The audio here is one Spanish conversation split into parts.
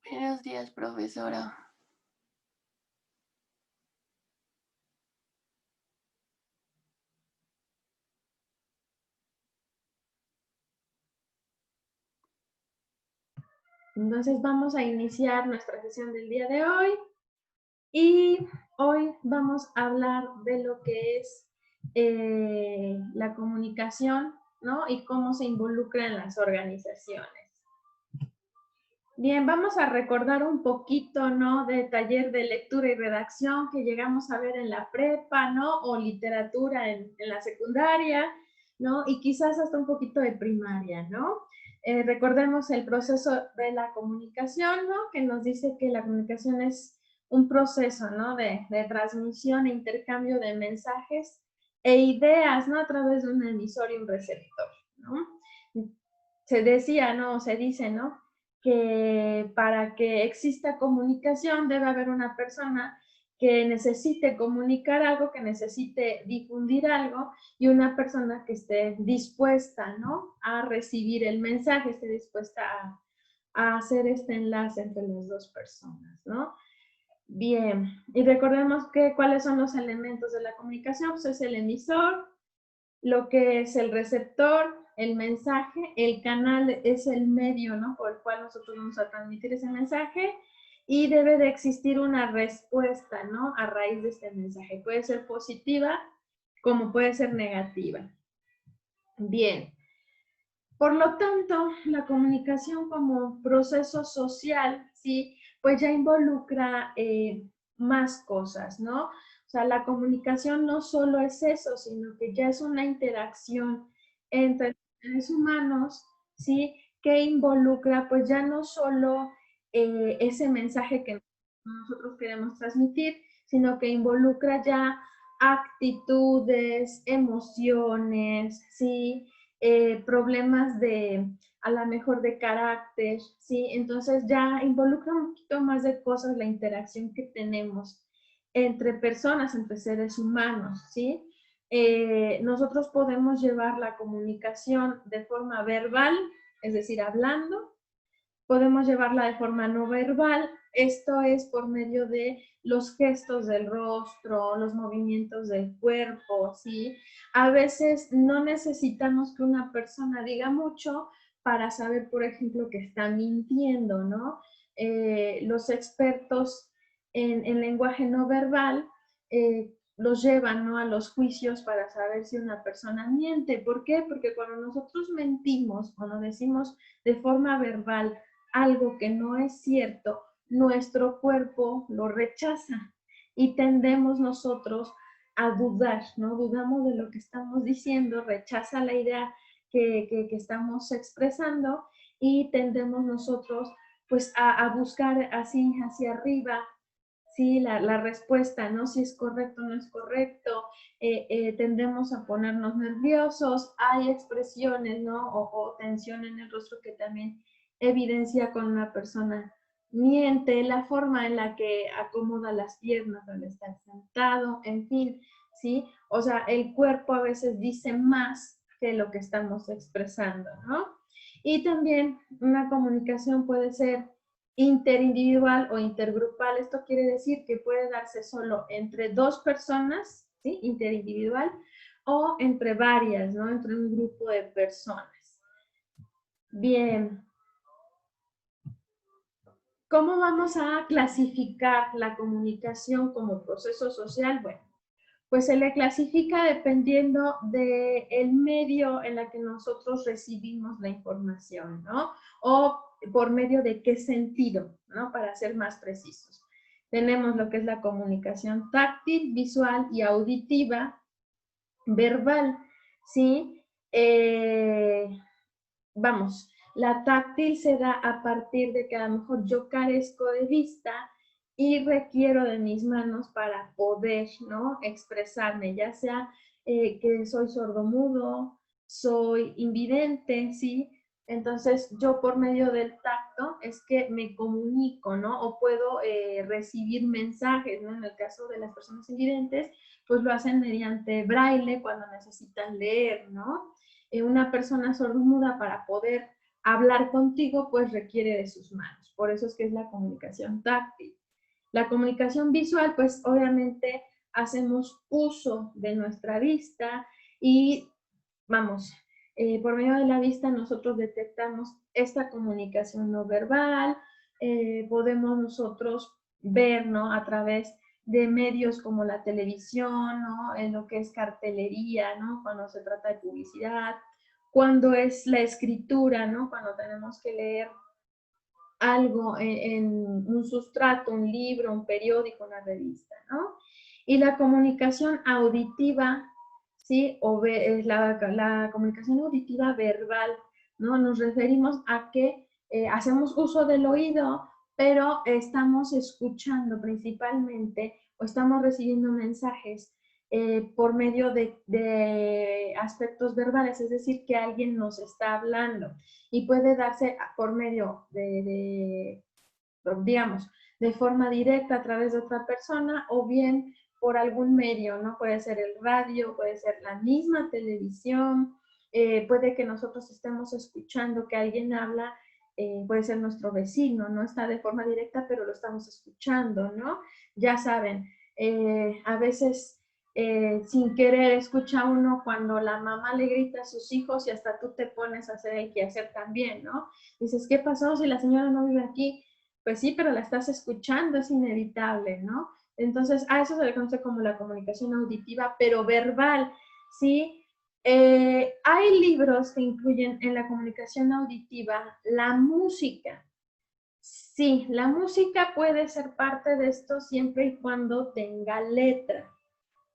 Buenos días, profesora. Entonces vamos a iniciar nuestra sesión del día de hoy y hoy vamos a hablar de lo que es la comunicación, ¿no? Y cómo se involucra en las organizaciones. Bien, vamos a recordar un poquito, ¿no? De taller de lectura y redacción que llegamos a ver en la prepa, ¿no? O literatura en la secundaria, ¿no? Y quizás hasta un poquito de primaria, ¿no? Recordemos el proceso de la comunicación, ¿no? Que nos dice que la comunicación es un proceso, ¿no? De transmisión e intercambio de mensajes e ideas, ¿no? A través de un emisor y un receptor, ¿no? Se decía, ¿no? Se dice, ¿no? Que para que exista comunicación debe haber una persona que necesite comunicar algo, que necesite difundir algo, y una persona que esté dispuesta, ¿no? A recibir el mensaje, esté dispuesta a hacer este enlace entre las dos personas, ¿no? Bien, y recordemos que cuáles son los elementos de la comunicación, pues es el emisor, lo que es el receptor, el mensaje, el canal es el medio, ¿no? Por el cual nosotros vamos a transmitir ese mensaje y debe de existir una respuesta, ¿no? A raíz de este mensaje. Puede ser positiva como puede ser negativa. Bien. Por lo tanto, la comunicación como proceso social, ¿sí? Pues ya involucra más cosas, ¿no? O sea, la comunicación no solo es eso, sino que ya es una interacción entre seres humanos, ¿sí? Que involucra, pues ya no solo ese mensaje que nosotros queremos transmitir, sino que involucra ya actitudes, emociones, ¿sí? Problemas de, a lo mejor de carácter, ¿sí? Entonces ya involucra un poquito más de cosas la interacción que tenemos entre personas, entre seres humanos, ¿sí? Nosotros podemos llevar la comunicación de forma verbal, es decir, hablando, podemos llevarla de forma no verbal, esto es por medio de los gestos del rostro, los movimientos del cuerpo, ¿sí? A veces no necesitamos que una persona diga mucho para saber, por ejemplo, que está mintiendo, ¿no? Los expertos en lenguaje no verbal los llevan, ¿no? A los juicios para saber si una persona miente. ¿Por qué? Porque cuando nosotros mentimos, cuando decimos de forma verbal algo que no es cierto, nuestro cuerpo lo rechaza y tendemos nosotros a dudar, ¿no? Dudamos de lo que estamos diciendo, rechaza la idea que estamos expresando y tendemos nosotros pues a buscar así hacia arriba, sí, la respuesta, ¿no? Si es correcto o no es correcto, tendemos a ponernos nerviosos, hay expresiones, ¿no? O tensión en el rostro que también evidencia con una persona miente, la forma en la que acomoda las piernas al estar sentado, en fin, ¿sí? O sea, el cuerpo a veces dice más que lo que estamos expresando, ¿no? Y también una comunicación puede ser interindividual o intergrupal. Esto quiere decir que puede darse solo entre dos personas, ¿sí? Interindividual, o entre varias, ¿no? Entre un grupo de personas. Bien. ¿Cómo vamos a clasificar la comunicación como proceso social? Bueno, pues se le clasifica dependiendo del medio en el que nosotros recibimos la información, ¿no? O por medio de qué sentido, ¿no? Para ser más precisos. Tenemos lo que es la comunicación táctil, visual y auditiva, verbal, ¿sí? Vamos, la táctil se da a partir de que a lo mejor yo carezco de vista y requiero de mis manos para poder, ¿no? Expresarme, ya sea que soy sordomudo, soy invidente, ¿sí? Entonces yo por medio del tacto es que me comunico, ¿no? O puedo recibir mensajes, ¿no? En el caso de las personas invidentes, pues lo hacen mediante braille cuando necesitan leer, ¿no? Una persona sordomuda para poder hablar contigo, pues requiere de sus manos. Por eso es que es la comunicación táctil. La comunicación visual, pues obviamente hacemos uso de nuestra vista y vamos, por medio de la vista nosotros detectamos esta comunicación no verbal, podemos nosotros ver, ¿no? A través de medios como la televisión, ¿no? En lo que es cartelería, ¿no? Cuando se trata de publicidad, cuando es la escritura, ¿no? Cuando tenemos que leer algo en un sustrato, un libro, un periódico, una revista, ¿no? Y la comunicación auditiva, ¿sí? O es la comunicación auditiva verbal, ¿no? Nos referimos a que hacemos uso del oído, pero estamos escuchando principalmente o estamos recibiendo mensajes por medio de aspectos verbales, es decir, que alguien nos está hablando y puede darse por medio digamos, de forma directa a través de otra persona o bien por algún medio, ¿no? Puede ser el radio, puede ser la misma televisión, puede que nosotros estemos escuchando que alguien habla, puede ser nuestro vecino, no está de forma directa, pero lo estamos escuchando, ¿no? Ya saben, a veces sin querer escucha uno cuando la mamá le grita a sus hijos y hasta tú te pones a hacer el quehacer también, ¿no? Dices, ¿qué pasó si la señora no vive aquí? Pues sí, pero la estás escuchando, es inevitable, ¿no? Entonces, a eso se le conoce como la comunicación auditiva, pero verbal, ¿sí? Hay libros que incluyen en la comunicación auditiva la música. Sí, la música puede ser parte de esto siempre y cuando tenga letra.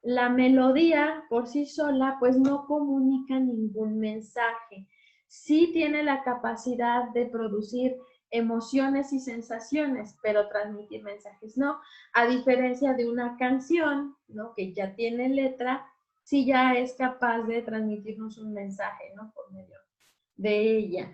La melodía por sí sola pues no comunica ningún mensaje. Sí tiene la capacidad de producir emociones y sensaciones, pero transmitir mensajes no. A diferencia de una canción, ¿no? Que ya tiene letra, sí ya es capaz de transmitirnos un mensaje, ¿no? Por medio de ella.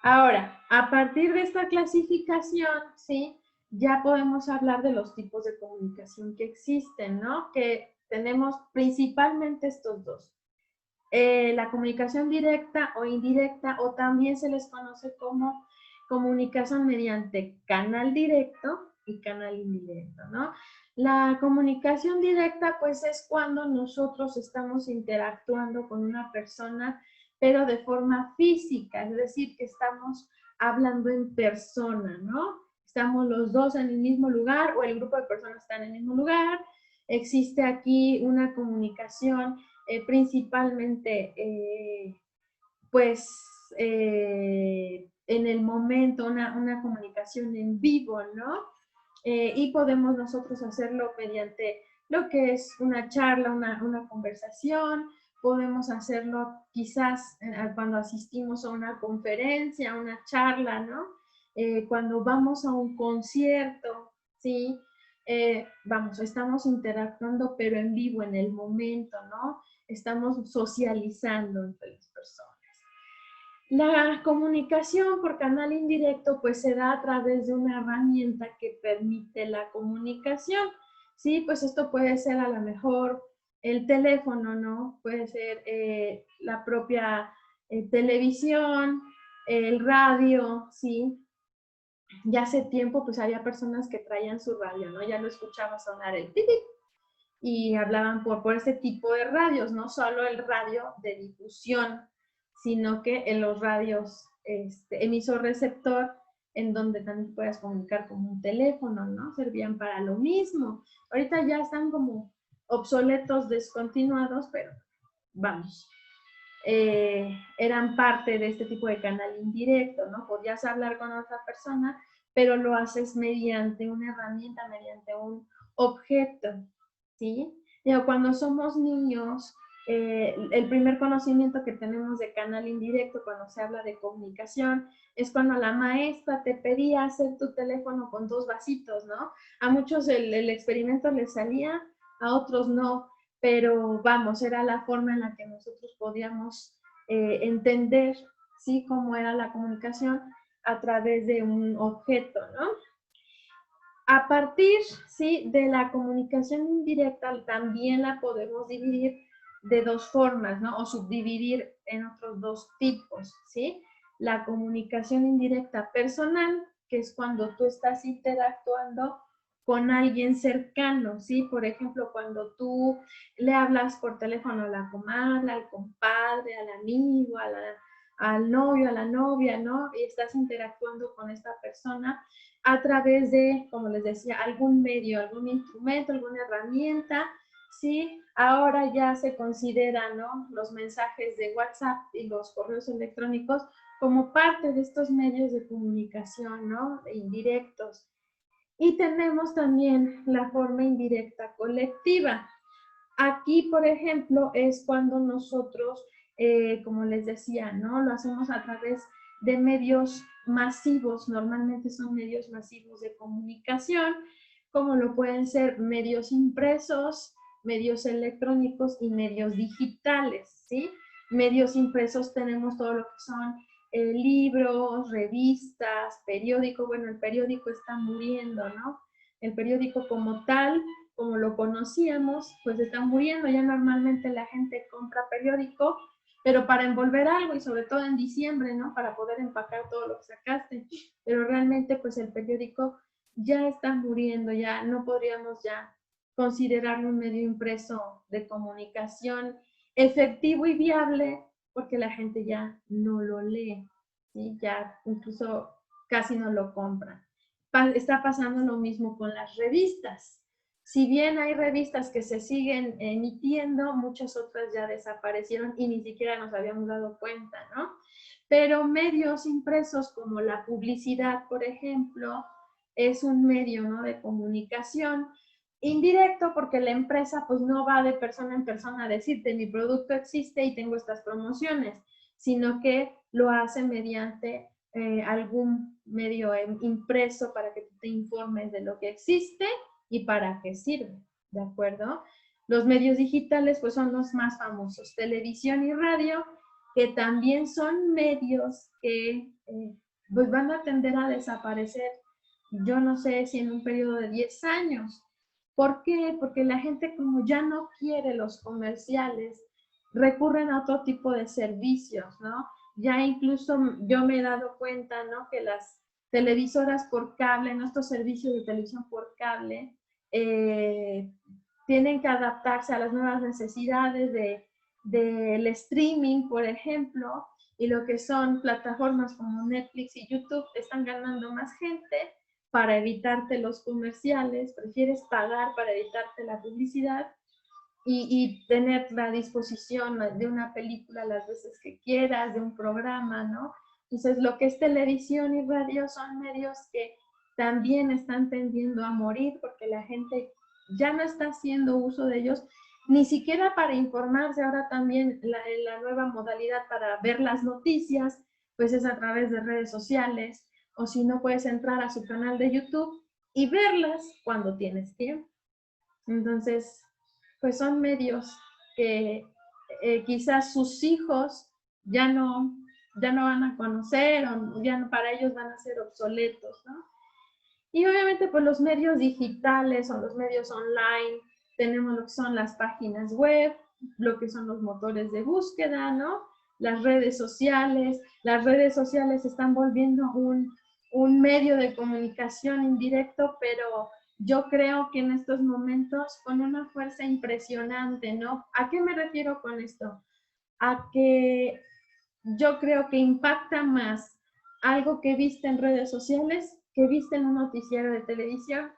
Ahora, a partir de esta clasificación, ¿sí? Ya podemos hablar de los tipos de comunicación que existen, ¿no? Que tenemos principalmente estos dos. La comunicación directa o indirecta, o también se les conoce como comunicación mediante canal directo y canal indirecto, ¿no? La comunicación directa, pues, es cuando nosotros estamos interactuando con una persona, pero de forma física, es decir, que estamos hablando en persona, ¿no? Estamos los dos en el mismo lugar o el grupo de personas está en el mismo lugar. Existe aquí una comunicación principalmente, pues, en el momento, una comunicación en vivo, ¿no? Y podemos nosotros hacerlo mediante lo que es una charla, una conversación, podemos hacerlo quizás cuando asistimos a una conferencia, a una charla, ¿no? Cuando vamos a un concierto, ¿sí? Vamos, estamos interactuando, pero en vivo, en el momento, ¿no? Estamos socializando entre las personas. La comunicación por canal indirecto pues se da a través de una herramienta que permite la comunicación. Sí, pues esto puede ser a lo mejor el teléfono, ¿no? Puede ser la propia televisión, el radio, ¿sí? Ya hace tiempo pues había personas que traían su radio, ¿no? Ya lo escuchaba sonar el tit y hablaban por ese tipo de radios, no solo el radio de difusión, sino que en los radios emisor receptor, en donde también puedes comunicar con un teléfono, ¿no? Servían para lo mismo. Ahorita ya están como obsoletos, descontinuados, pero vamos, eran parte de este tipo de canal indirecto, ¿no? Podías hablar con otra persona, pero lo haces mediante una herramienta, mediante un objeto, ¿sí? Digo, cuando somos niños, el primer conocimiento que tenemos de canal indirecto cuando se habla de comunicación es cuando la maestra te pedía hacer tu teléfono con 2 vasitos, ¿no? A muchos el experimento les salía, a otros no, pero vamos, era la forma en la que nosotros podíamos entender, ¿sí? Cómo era la comunicación a través de un objeto, ¿no? A partir, ¿sí? De la comunicación indirecta también la podemos dividir de dos formas, ¿no? O subdividir en otros dos tipos, ¿sí? La comunicación indirecta personal, que es cuando tú estás interactuando con alguien cercano, ¿sí? Por ejemplo, cuando tú le hablas por teléfono a la comadre, al compadre, al amigo, al novio, a la novia, ¿no? Y estás interactuando con esta persona a través de, como les decía, algún medio, algún instrumento, alguna herramienta, ¿sí? Ahora ya se consideran, ¿no?, los mensajes de WhatsApp y los correos electrónicos como parte de estos medios de comunicación, ¿no?, indirectos. Y tenemos también la forma indirecta colectiva. Aquí, por ejemplo, es cuando nosotros, como les decía, ¿no?, lo hacemos a través de medios masivos, normalmente son medios masivos de comunicación, como lo pueden ser medios impresos, medios electrónicos y medios digitales, ¿sí? Medios impresos tenemos todo lo que son libros, revistas, periódico. Bueno, el periódico está muriendo, ¿no? El periódico como tal, como lo conocíamos, pues está muriendo. Ya normalmente la gente compra periódico, pero para envolver algo y sobre todo en diciembre, ¿no? Para poder empacar todo lo que sacaste. Pero realmente pues el periódico ya está muriendo, ya no podríamos ya considerarlo un medio impreso de comunicación efectivo y viable, porque la gente ya no lo lee, ¿sí? Ya incluso casi no lo compra. Está pasando lo mismo con las revistas. Si bien hay revistas que se siguen emitiendo, muchas otras ya desaparecieron y ni siquiera nos habíamos dado cuenta, ¿no? Pero medios impresos como la publicidad, por ejemplo, es un medio, ¿no?, de comunicación indirecto, porque la empresa pues no va de persona en persona a decirte mi producto existe y tengo estas promociones, sino que lo hace mediante algún medio impreso para que tú te informes de lo que existe y para qué sirve, ¿de acuerdo? Los medios digitales pues son los más famosos, televisión y radio, que también son medios que pues van a tender a desaparecer, yo no sé si en un periodo de 10 años. ¿Por qué? Porque la gente, como ya no quiere los comerciales, recurren a otro tipo de servicios, ¿no? Ya incluso yo me he dado cuenta, ¿no?, que las televisoras por cable, nuestros servicios de televisión por cable, tienen que adaptarse a las nuevas necesidades del streaming, por ejemplo, y lo que son plataformas como Netflix y YouTube están ganando más gente para evitarte los comerciales, prefieres pagar para evitarte la publicidad y tener la disposición de una película las veces que quieras, de un programa, ¿no? Entonces, lo que es televisión y radio son medios que también están tendiendo a morir porque la gente ya no está haciendo uso de ellos, ni siquiera para informarse. Ahora también la nueva modalidad para ver las noticias, pues es a través de redes sociales, o si no, puedes entrar a su canal de YouTube y verlas cuando tienes tiempo. Entonces, pues son medios que quizás sus hijos ya no, ya no van a conocer, o ya no, para ellos van a ser obsoletos, ¿no? Y obviamente pues los medios digitales o los medios online, tenemos lo que son las páginas web, lo que son los motores de búsqueda, ¿no? Las redes sociales se están volviendo un medio de comunicación indirecto, pero yo creo que en estos momentos con una fuerza impresionante, ¿no? ¿A qué me refiero con esto? A que yo creo que impacta más algo que viste en redes sociales que viste en un noticiero de televisión,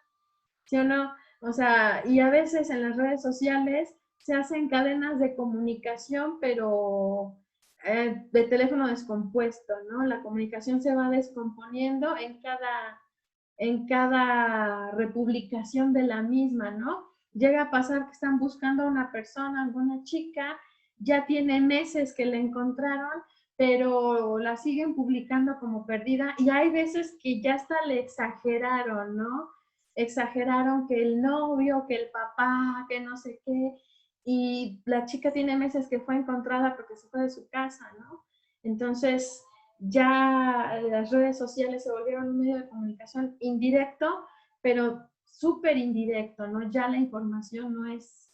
¿sí o no? O sea, y a veces en las redes sociales se hacen cadenas de comunicación, pero de teléfono descompuesto, ¿no? La comunicación se va descomponiendo en cada republicación de la misma, ¿no? Llega a pasar que están buscando a una persona, alguna chica, ya tiene meses que la encontraron, pero la siguen publicando como perdida, y hay veces que ya hasta le exageraron, ¿no? Exageraron que el novio, que el papá, que no sé qué, y la chica tiene meses que fue encontrada porque se fue de su casa, ¿no? Entonces, ya las redes sociales se volvieron un medio de comunicación indirecto, pero súper indirecto, ¿no? Ya la información no es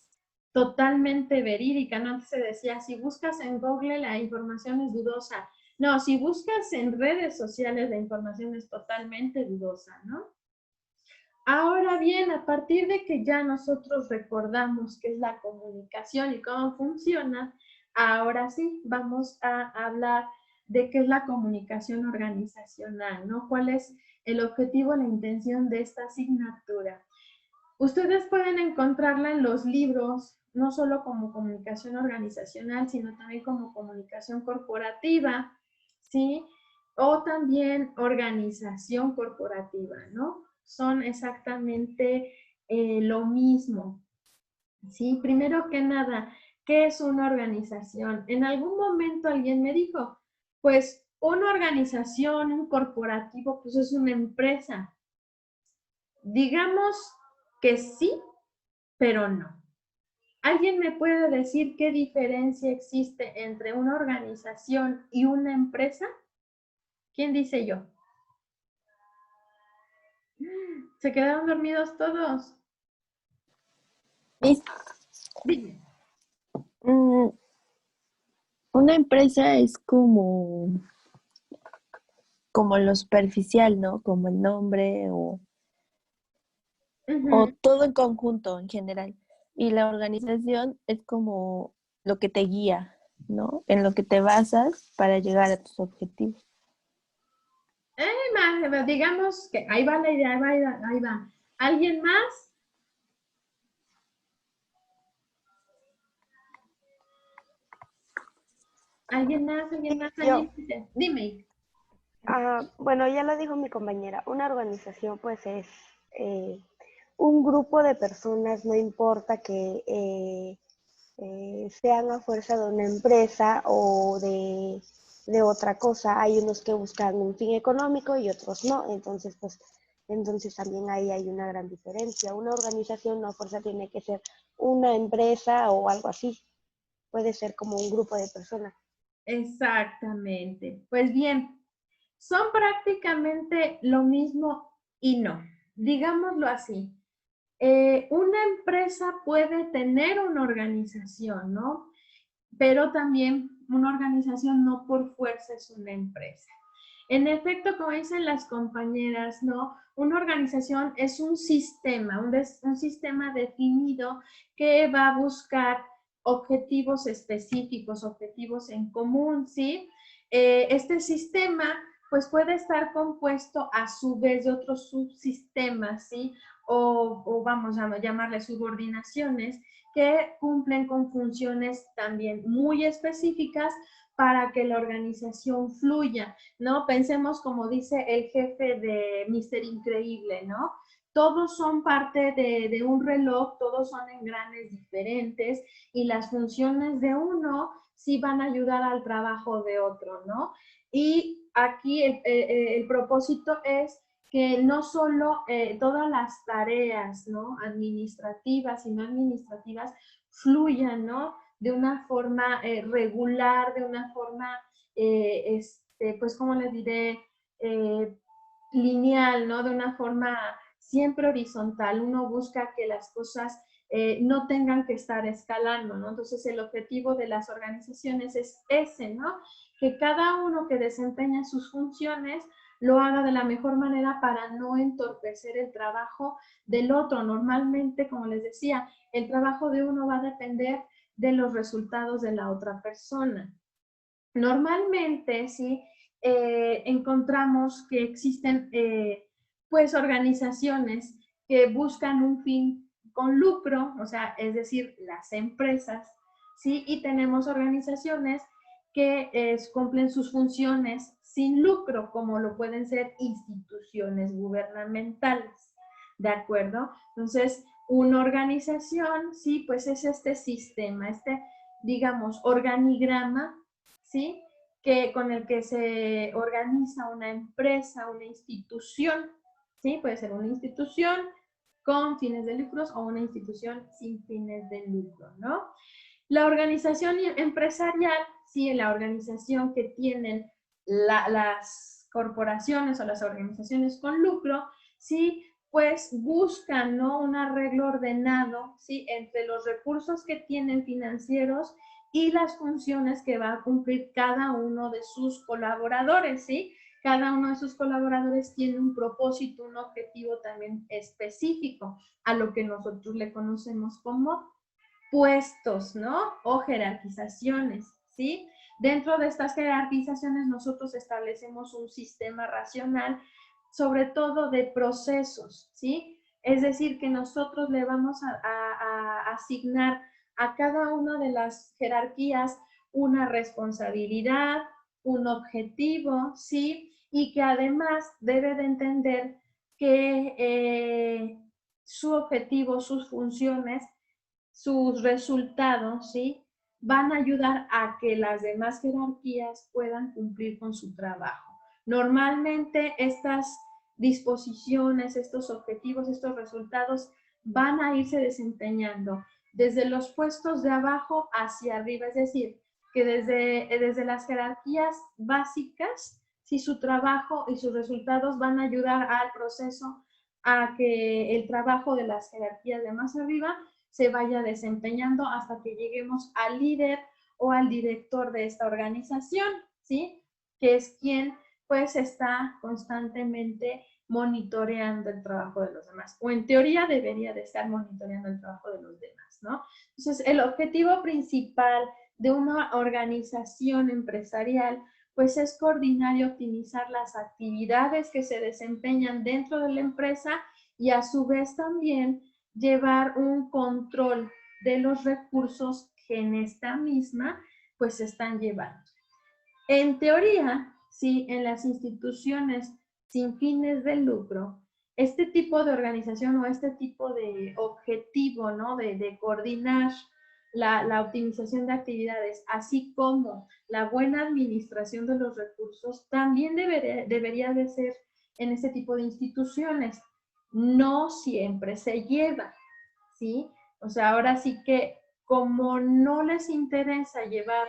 totalmente verídica, ¿no? Antes se decía, si buscas en Google la información es dudosa. No, si buscas en redes sociales la información es totalmente dudosa, ¿no? Ahora bien, a partir de que ya nosotros recordamos qué es la comunicación y cómo funciona, ahora sí vamos a hablar de qué es la comunicación organizacional, ¿no? ¿Cuál es el objetivo, la intención de esta asignatura? Ustedes pueden encontrarla en los libros, no solo como comunicación organizacional, sino también como comunicación corporativa, ¿sí? O también organización corporativa, ¿no? Son exactamente lo mismo, ¿sí? Primero que nada, ¿qué es una organización? En algún momento alguien me dijo, pues una organización, un corporativo, pues es una empresa. Digamos que sí, pero no. ¿Alguien me puede decir qué diferencia existe entre una organización y una empresa? ¿Quién dice yo? ¿Se quedaron dormidos todos? Es, Dime. mm, una empresa es como lo superficial, ¿no? Como el nombre o Ujú. todo en conjunto en general. Y la organización es como lo que te guía, ¿no? En lo que te basas para llegar a tus objetivos. Digamos que ahí va la idea, ahí va. ¿Alguien más? ¿Alguien más? ¿Alguien más? Yo, ¿Alguien dice? Dime. bueno, ya lo dijo mi compañera, una organización pues es eh, un grupo de personas, no importa que sean a fuerza de una empresa o de otra cosa. Hay unos que buscan un fin económico y otros no, entonces pues entonces también ahí hay una gran diferencia. Una organización no a fuerza tiene que ser una empresa o algo así, puede ser como un grupo de personas. Exactamente. Pues bien, son prácticamente lo mismo y no. Digámoslo así. Una empresa puede tener una organización, ¿no? Pero también una organización no por fuerza es una empresa. En efecto, como dicen las compañeras, ¿no? Una organización es un sistema, un sistema definido que va a buscar objetivos específicos, objetivos en común, ¿sí? Este sistema pues puede estar compuesto a su vez de otros subsistemas, ¿sí? O vamos a llamarle subordinaciones que cumplen con funciones también muy específicas para que la organización fluya, ¿no? Pensemos como dice el jefe de Mister Increíble, ¿no? Todos son parte de un reloj, todos son engranes diferentes y las funciones de uno sí van a ayudar al trabajo de otro, ¿no? Y aquí el propósito es que no solo todas las tareas, ¿no? Administrativas y no administrativas fluyan, ¿no? De una forma regular, de una forma, pues, ¿cómo les diré? Eh, Lineal, ¿no? De una forma siempre horizontal. Uno busca que las cosas no tengan que estar escalando, ¿no? Entonces, el objetivo de las organizaciones es ese, ¿no? Que cada uno que desempeña sus funciones lo haga de la mejor manera para no entorpecer el trabajo del otro. Normalmente, como les decía, el trabajo de uno va a depender de los resultados de la otra persona. Normalmente, sí, encontramos que existen, pues, organizaciones que buscan un fin con lucro, o sea, es decir, las empresas, sí, y tenemos organizaciones que cumplen sus funciones sin lucro, como lo pueden ser instituciones gubernamentales, ¿de acuerdo? Entonces, una organización, sí, pues es este sistema, digamos, organigrama, ¿sí? Con el que se organiza una empresa, una institución, ¿sí? Puede ser una institución con fines de lucros o una institución sin fines de lucro, ¿no? La organización empresarial, sí, la organización que tienen las corporaciones o las organizaciones con lucro, sí, pues buscan, ¿no?, un arreglo ordenado, ¿sí?, entre los recursos que tienen financieros y las funciones que va a cumplir cada uno de sus colaboradores, ¿sí? Cada uno de sus colaboradores tiene un propósito, un objetivo también específico, a lo que nosotros le conocemos como puestos, ¿no? O jerarquizaciones, ¿sí? Dentro de estas jerarquizaciones nosotros establecemos un sistema racional, sobre todo de procesos, ¿sí? Es decir, que nosotros le vamos a asignar a cada una de las jerarquías una responsabilidad, un objetivo, ¿sí? Y que además debe de entender que su objetivo, sus funciones, sus resultados, ¿sí?, van a ayudar a que las demás jerarquías puedan cumplir con su trabajo. Normalmente estas disposiciones, estos objetivos, estos resultados van a irse desempeñando desde los puestos de abajo hacia arriba, es decir, que desde las jerarquías básicas, si su trabajo y sus resultados van a ayudar al proceso a que el trabajo de las jerarquías de más arriba se vaya desempeñando hasta que lleguemos al líder o al director de esta organización, ¿sí? Que es quien pues está constantemente monitoreando el trabajo de los demás, o en teoría debería de estar monitoreando el trabajo de los demás, ¿no? Entonces, el objetivo principal de una organización empresarial pues es coordinar y optimizar las actividades que se desempeñan dentro de la empresa y a su vez también llevar un control de los recursos que en esta misma pues se están llevando. En teoría, sí, en las instituciones sin fines de lucro, este tipo de organización o este tipo de objetivo, ¿no?, de coordinar la optimización de actividades, así como la buena administración de los recursos, también debería de ser en este tipo de instituciones. No siempre se lleva, ¿sí? O sea, ahora sí que como no les interesa llevar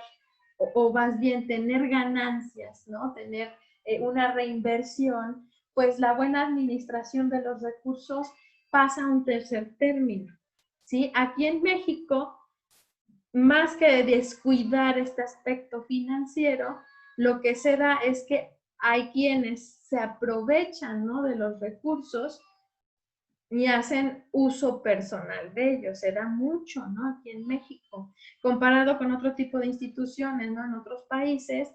o más bien tener ganancias, ¿no?, tener una reinversión, pues la buena administración de los recursos pasa a un tercer término, ¿sí? Aquí en México, más que descuidar este aspecto financiero, lo que se da es que hay quienes se aprovechan, ¿no?, de los recursos y hacen uso personal de ellos. Se da mucho, ¿no?, aquí en México, comparado con otro tipo de instituciones, ¿no?, en otros países,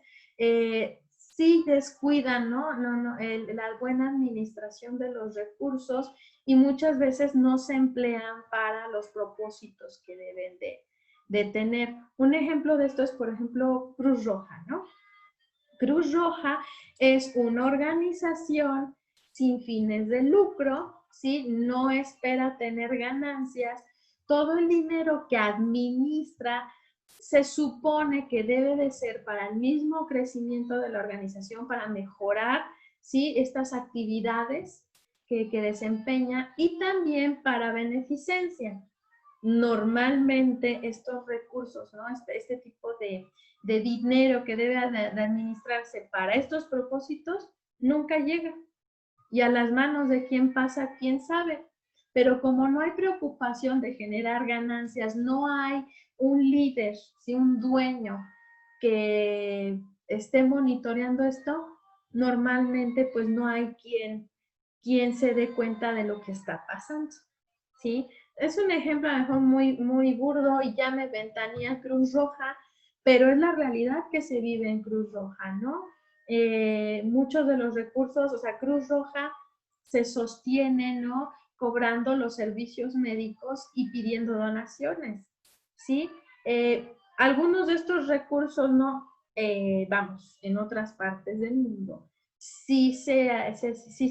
sí descuidan, ¿no? La buena administración de los recursos y muchas veces no se emplean para los propósitos que deben de tener. Un ejemplo de esto es, por ejemplo, Cruz Roja, ¿no? Cruz Roja es una organización sin fines de lucro, ¿sí? No espera tener ganancias. Todo el dinero que administra se supone que debe de ser para el mismo crecimiento de la organización, para mejorar, ¿sí?, estas actividades que desempeña y también para beneficencia. Normalmente estos recursos, ¿no?, este tipo de dinero que debe de administrarse para estos propósitos, nunca llega. Y a las manos de quién pasa, quién sabe. Pero como no hay preocupación de generar ganancias, no hay un líder, ¿sí?, un dueño que esté monitoreando esto, normalmente pues no hay quien se dé cuenta de lo que está pasando, ¿sí? Es un ejemplo a lo mejor muy burdo y ya me ventanea Cruz Roja, pero es la realidad que se vive en Cruz Roja, ¿no? Muchos de los recursos, o sea, Cruz Roja se sostiene, ¿no?, cobrando los servicios médicos y pidiendo donaciones, ¿sí? Algunos de estos recursos, ¿no? Vamos, en otras partes del mundo, sí se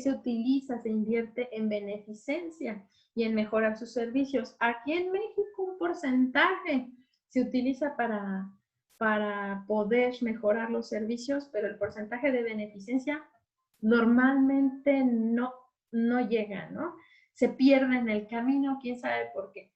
utiliza, se invierte en beneficencia y en mejorar sus servicios. Aquí en México un porcentaje se utiliza para poder mejorar los servicios, pero el porcentaje de beneficencia normalmente no llega, ¿no? Se pierde en el camino, quién sabe por qué.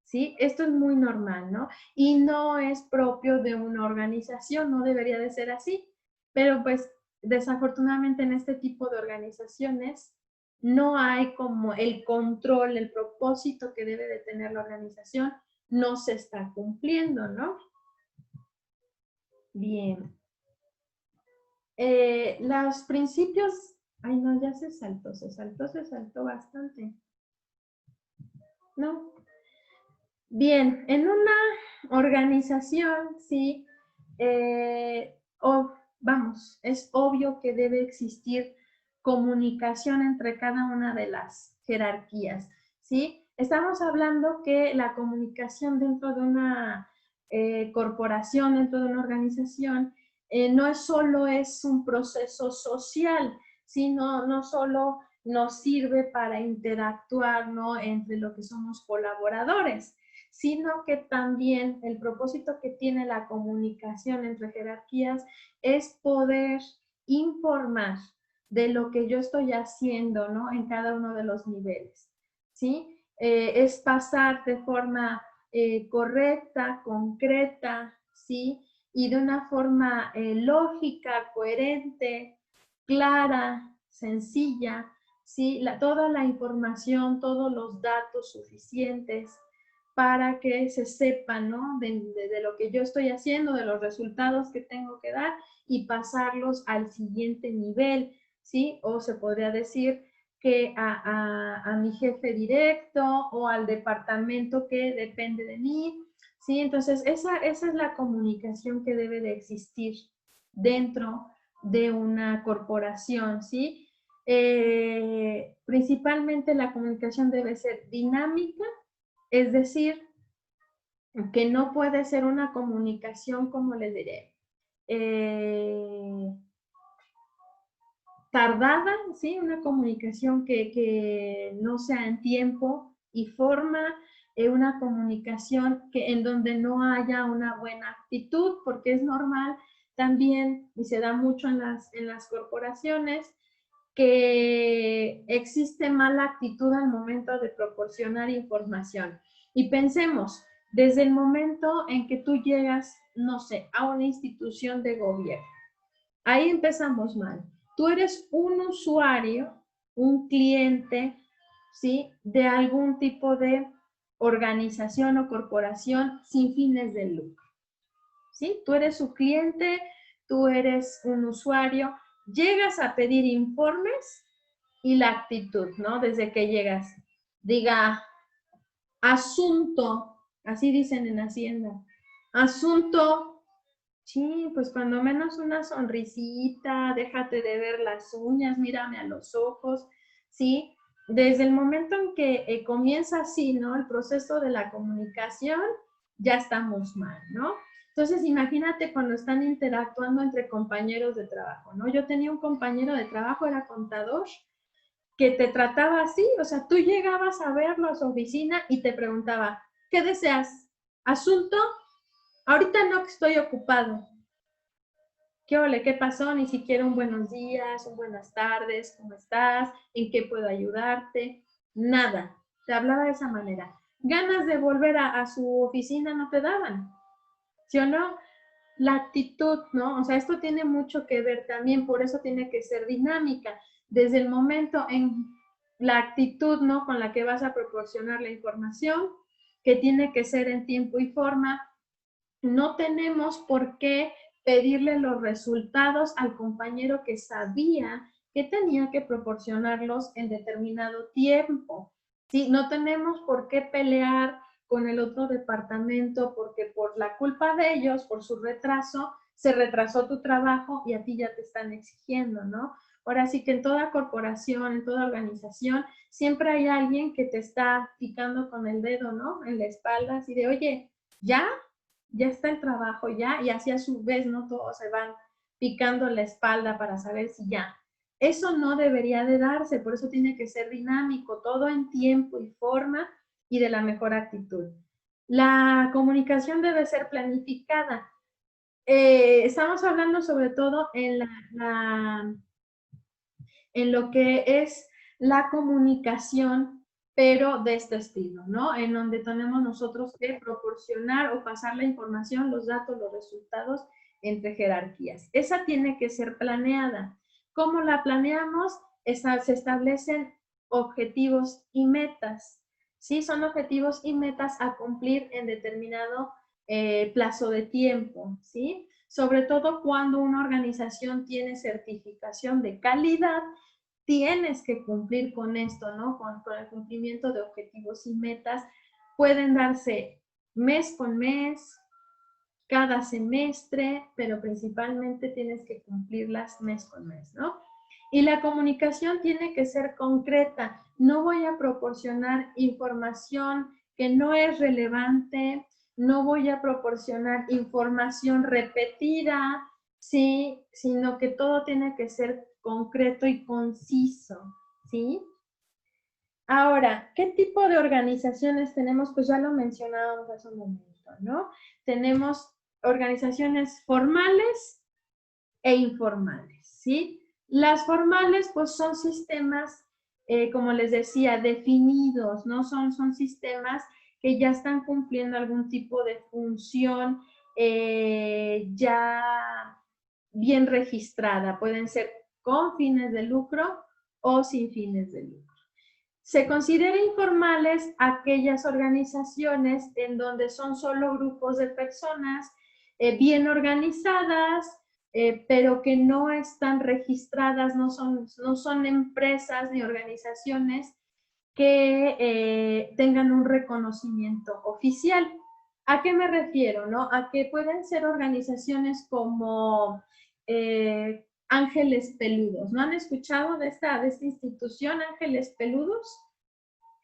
¿Sí? Esto es muy normal, ¿no? Y no es propio de una organización, no debería de ser así, pero pues desafortunadamente en este tipo de organizaciones no hay como el control, el propósito que debe de tener la organización, no se está cumpliendo, ¿no? Bien. Los principios, ay no, ya se saltó bastante. ¿No? Bien, en una organización, sí, vamos, es obvio que debe existir comunicación entre cada una de las jerarquías, ¿sí? Estamos hablando que la comunicación dentro de una corporación, dentro de una organización, no solo es un proceso social, sino no solo nos sirve para interactuar, ¿no?, entre lo que somos colaboradores, sino que también el propósito que tiene la comunicación entre jerarquías es poder informar de lo que yo estoy haciendo, ¿no?, en cada uno de los niveles, ¿sí? Es pasar de forma correcta, concreta, ¿sí? Y de una forma lógica, coherente, clara, sencilla, ¿sí? Toda la información, todos los datos suficientes para que se sepa, ¿no?, de lo que yo estoy haciendo, de los resultados que tengo que dar y pasarlos al siguiente nivel, ¿sí? O se podría decir que a mi jefe directo o al departamento que depende de mí, ¿sí? Entonces, esa es la comunicación que debe de existir dentro de una corporación, ¿sí? Principalmente la comunicación debe ser dinámica, es decir, que no puede ser una comunicación, como les diré, tardada, ¿sí? Una comunicación que no sea en tiempo y forma, una comunicación en donde no haya una buena actitud, porque es normal también, y se da mucho en las corporaciones, que existe mala actitud al momento de proporcionar información. Y pensemos, desde el momento en que tú llegas, no sé, a una institución de gobierno, ahí empezamos mal. Tú eres un usuario, un cliente, ¿sí?, de algún tipo de organización o corporación sin fines de lucro, ¿sí? Tú eres su cliente, tú eres un usuario, llegas a pedir informes y la actitud, ¿no? Desde que llegas, diga, asunto, así dicen en Hacienda, asunto, sí, pues cuando menos una sonrisita, déjate de ver las uñas, mírame a los ojos, ¿sí? Desde el momento en que comienza así, ¿no?, el proceso de la comunicación, ya estamos mal, ¿no? Entonces, imagínate cuando están interactuando entre compañeros de trabajo, ¿no? Yo tenía un compañero de trabajo, era contador, que te trataba así, o sea, tú llegabas a verlo a su oficina y te preguntaba, ¿qué deseas? ¿Asunto? Ahorita no, que estoy ocupado. ¿Qué ole? ¿Qué pasó? Ni siquiera un buenos días, un buenas tardes, ¿cómo estás? ¿En qué puedo ayudarte? Nada, te hablaba de esa manera. Ganas de volver a su oficina no te daban, ¿sí o no? La actitud, ¿no? O sea, esto tiene mucho que ver también, por eso tiene que ser dinámica. Desde el momento en la actitud, ¿no?, con la que vas a proporcionar la información, que tiene que ser en tiempo y forma. No tenemos por qué pedirle los resultados al compañero que sabía que tenía que proporcionarlos en determinado tiempo, ¿sí? No tenemos por qué pelear con el otro departamento porque por la culpa de ellos, por su retraso, se retrasó tu trabajo y a ti ya te están exigiendo, ¿no? Ahora sí que en toda corporación, en toda organización, siempre hay alguien que te está picando con el dedo, ¿no?, en la espalda, así de, oye, ¿ya está el trabajo ya? Y así a su vez, ¿no?, todos se van picando la espalda para saber si ya. Eso no debería de darse, por eso tiene que ser dinámico, todo en tiempo y forma y de la mejor actitud. La comunicación debe ser planificada. Estamos hablando sobre todo en lo que es la comunicación, pero de este estilo, ¿no? En donde tenemos nosotros que proporcionar o pasar la información, los datos, los resultados entre jerarquías. Esa tiene que ser planeada. ¿Cómo la planeamos? Se establecen objetivos y metas. ¿Sí? Son objetivos y metas a cumplir en determinado plazo de tiempo, ¿sí? Sobre todo cuando una organización tiene certificación de calidad, tienes que cumplir con esto, ¿no? Con el cumplimiento de objetivos y metas. Pueden darse mes con mes, cada semestre, pero principalmente tienes que cumplirlas mes con mes, ¿no? Y la comunicación tiene que ser concreta. No voy a proporcionar información que no es relevante, no voy a proporcionar información repetida, ¿sí? Sino que todo tiene que ser concreto y conciso, ¿sí? Ahora, ¿qué tipo de organizaciones tenemos? Pues ya lo mencionábamos hace un momento, ¿no? Tenemos organizaciones formales e informales, ¿sí? Las formales, pues son sistemas, como les decía, definidos, ¿no? Son sistemas que ya están cumpliendo algún tipo de función ya bien registrada. Pueden ser con fines de lucro o sin fines de lucro. Se considera informales aquellas organizaciones en donde son solo grupos de personas bien organizadas, pero que no están registradas, no son empresas ni organizaciones que tengan un reconocimiento oficial. ¿A qué me refiero? ¿No? A que pueden ser organizaciones como Ángeles Peludos. ¿No han escuchado de esta institución, Ángeles Peludos?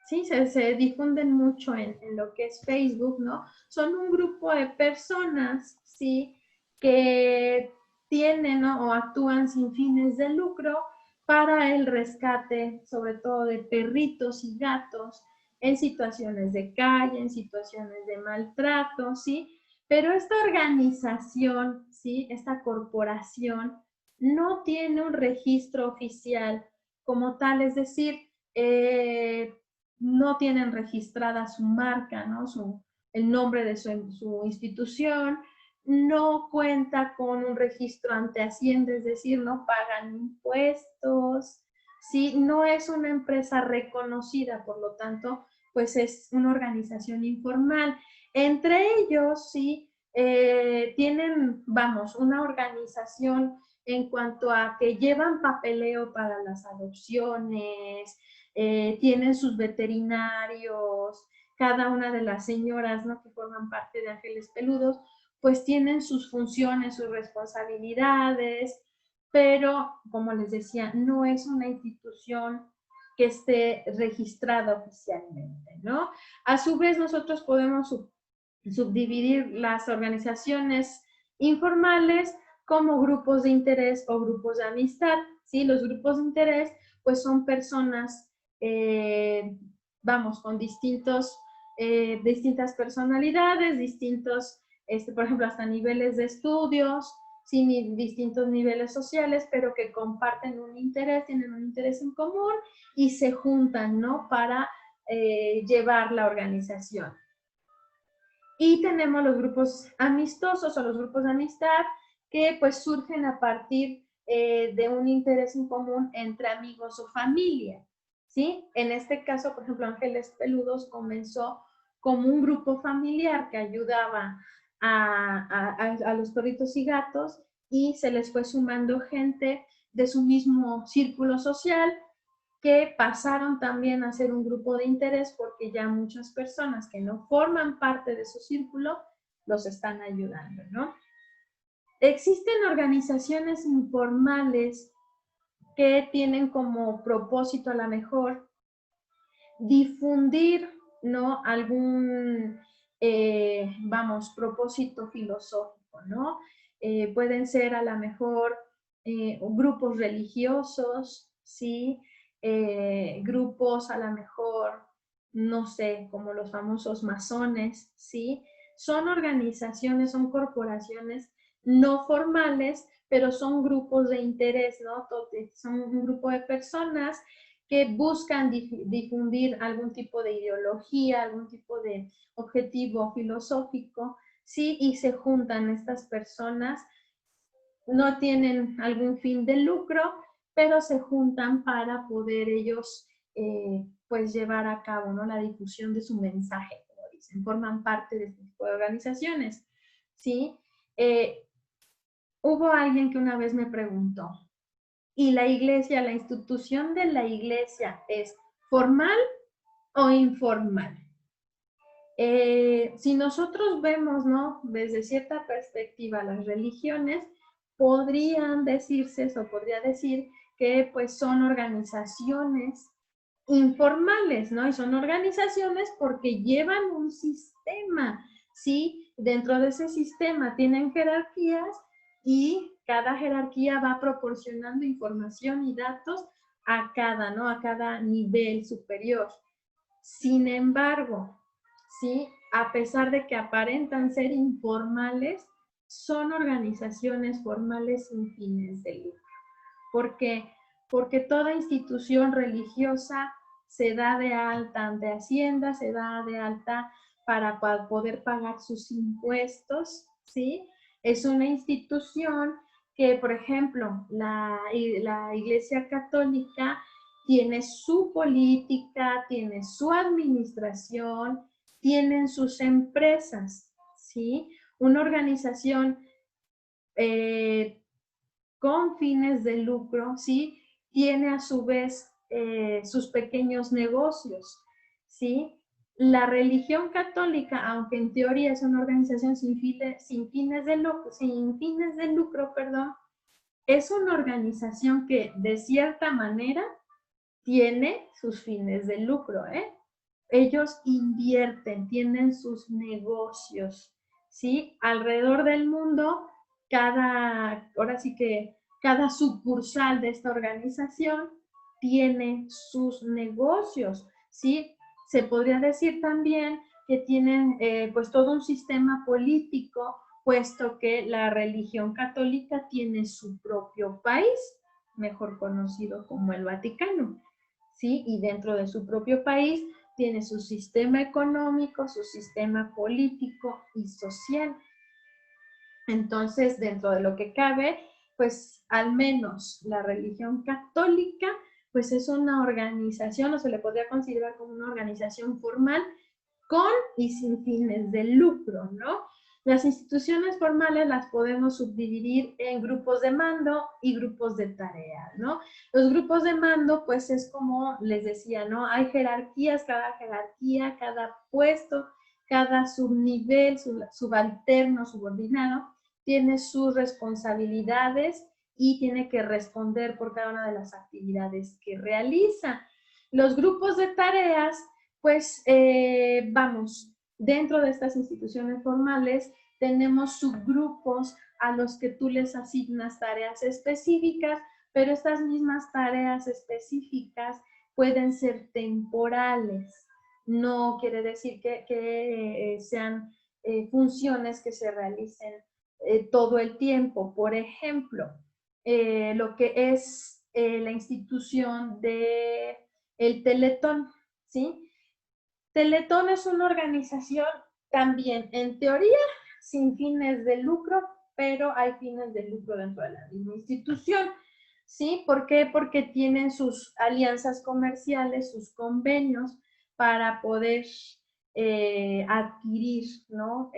Sí, se difunden mucho en lo que es Facebook, ¿no? Son un grupo de personas, ¿sí? Que tienen, ¿no? O actúan sin fines de lucro para el rescate, sobre todo de perritos y gatos en situaciones de calle, en situaciones de maltrato, ¿sí? Pero esta organización, ¿sí? Esta corporación no tiene un registro oficial como tal, es decir, no tienen registrada su marca, ¿no? El nombre de su institución, no cuenta con un registro ante Hacienda, es decir, no pagan impuestos, ¿sí? No es una empresa reconocida, por lo tanto, pues es una organización informal. Entre ellos, sí, tienen, vamos, una organización en cuanto a que llevan papeleo para las adopciones, tienen sus veterinarios, cada una de las señoras, ¿no? Que forman parte de Ángeles Peludos, pues tienen sus funciones, sus responsabilidades, pero como les decía, no es una institución que esté registrada oficialmente, ¿no? A su vez, nosotros podemos subdividir las organizaciones informales como grupos de interés o grupos de amistad, ¿sí? Los grupos de interés, pues son personas, vamos, con distintas personalidades, distintos, por ejemplo, hasta niveles de estudios, ¿sí? Distintos niveles sociales, pero que comparten un interés, tienen un interés en común y se juntan, ¿no? Para llevar la organización. Y tenemos los grupos amistosos o los grupos de amistad que pues surgen a partir de un interés en común entre amigos o familia, ¿sí? En este caso, por ejemplo, Ángeles Peludos comenzó como un grupo familiar que ayudaba a los perritos y gatos y se les fue sumando gente de su mismo círculo social que pasaron también a ser un grupo de interés porque ya muchas personas que no forman parte de su círculo los están ayudando, ¿no? Existen organizaciones informales que tienen como propósito a lo mejor difundir, ¿no? Algún, vamos, propósito filosófico, ¿no? Pueden ser a lo mejor grupos religiosos, ¿sí? Grupos a lo mejor, no sé, como los famosos masones, ¿sí? Son organizaciones, son corporaciones no formales, pero son grupos de interés, ¿no? Son un grupo de personas que buscan difundir algún tipo de ideología, algún tipo de objetivo filosófico, ¿sí? Y se juntan estas personas, no tienen algún fin de lucro, pero se juntan para poder ellos pues llevar a cabo, ¿no? La difusión de su mensaje, como dicen, forman parte de este tipo de organizaciones, ¿sí? Hubo alguien que una vez me preguntó, ¿y la iglesia, la institución de la iglesia es formal o informal? Si nosotros vemos, ¿no? Desde cierta perspectiva las religiones, podrían decirse o podría decir que pues son organizaciones informales, ¿no? Y son organizaciones porque llevan un sistema, ¿sí? Dentro de ese sistema tienen jerarquías y cada jerarquía va proporcionando información y datos a cada, ¿no? A cada nivel superior. Sin embargo, ¿sí? A pesar de que aparentan ser informales, son organizaciones formales sin fines de lucro. ¿Por qué? Porque toda institución religiosa se da de alta ante Hacienda, se da de alta para poder pagar sus impuestos, ¿sí? Es una institución que, por ejemplo, la Iglesia Católica tiene su política, tiene su administración, tienen sus empresas, ¿sí? Una organización con fines de lucro, ¿sí? Tiene a su vez sus pequeños negocios, ¿sí? La religión católica, aunque en teoría es una organización sin fines de lucro, perdón, es una organización que de cierta manera tiene sus fines de lucro, ¿eh? Ellos invierten, tienen sus negocios, ¿sí? Alrededor del mundo, ahora sí que cada sucursal de esta organización tiene sus negocios, ¿sí? Se podría decir también que tienen pues todo un sistema político, puesto que la religión católica tiene su propio país, mejor conocido como el Vaticano, ¿sí? Y dentro de su propio país tiene su sistema económico, su sistema político y social. Entonces, dentro de lo que cabe, pues al menos la religión católica, pues es una organización, o se le podría considerar como una organización formal con y sin fines de lucro, ¿no? Las instituciones formales las podemos subdividir en grupos de mando y grupos de tareas, ¿no? Los grupos de mando, pues es como les decía, ¿no? Hay jerarquías, cada puesto, cada subnivel, subalterno, subordinado, tiene sus responsabilidades y tiene que responder por cada una de las actividades que realiza. Los grupos de tareas, pues vamos, dentro de estas instituciones formales tenemos subgrupos a los que tú les asignas tareas específicas, pero estas mismas tareas específicas pueden ser temporales. No quiere decir que sean funciones que se realicen todo el tiempo. Por ejemplo, lo que es la institución de el Teletón, ¿sí? Teletón es una organización también, en teoría, sin fines de lucro, pero hay fines de lucro dentro de la misma institución, ¿sí? ¿Por qué? Porque tienen sus alianzas comerciales, sus convenios para poder adquirir, ¿no?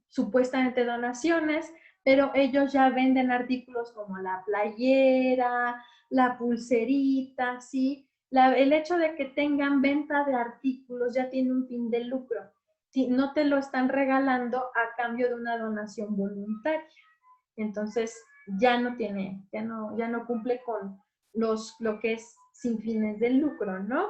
Supuestamente donaciones, pero ellos ya venden artículos como la playera, la pulserita, ¿sí? El hecho de que tengan venta de artículos ya tiene un fin de lucro. ¿Sí? No te lo están regalando a cambio de una donación voluntaria. Entonces, ya no cumple con lo que es sin fines de lucro, ¿no?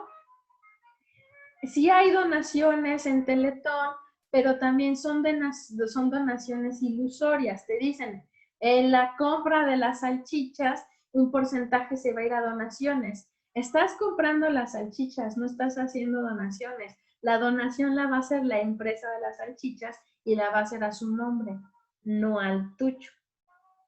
Sí hay donaciones en Teletón, pero también son donaciones ilusorias. Te dicen, en la compra de las salchichas, un porcentaje se va a ir a donaciones. Estás comprando las salchichas, no estás haciendo donaciones. La donación la va a hacer la empresa de las salchichas y la va a hacer a su nombre, no al tuyo.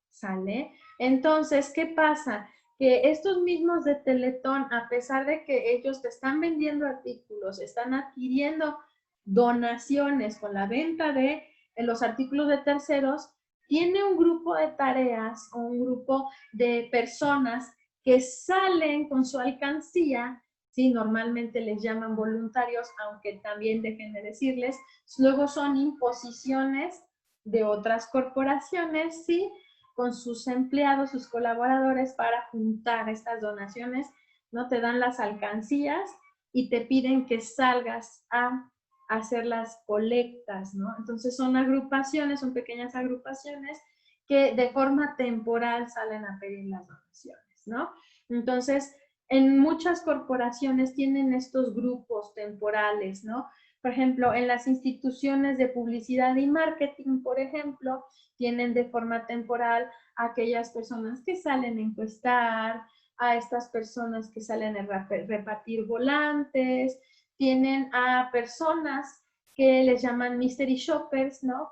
¿Sale? Entonces, ¿qué pasa? Que estos mismos de Teletón, a pesar de que ellos te están vendiendo artículos, están adquiriendo donaciones con la venta de los artículos de terceros, tiene un grupo de tareas o un grupo de personas que salen con su alcancía ¿sí? Normalmente les llaman voluntarios, aunque también dejen de decirles, luego son imposiciones de otras corporaciones, ¿sí? Con sus empleados, sus colaboradores para juntar estas donaciones, ¿no? Te dan las alcancías y te piden que salgas a hacer las colectas, ¿no? Entonces son agrupaciones, son pequeñas agrupaciones que de forma temporal salen a pedir las donaciones, ¿no? Entonces, en muchas corporaciones tienen estos grupos temporales, ¿no? Por ejemplo, en las instituciones de publicidad y marketing, por ejemplo, tienen de forma temporal a aquellas personas que salen a encuestar, a estas personas que salen a repartir volantes, tienen a personas que les llaman mystery shoppers, ¿no?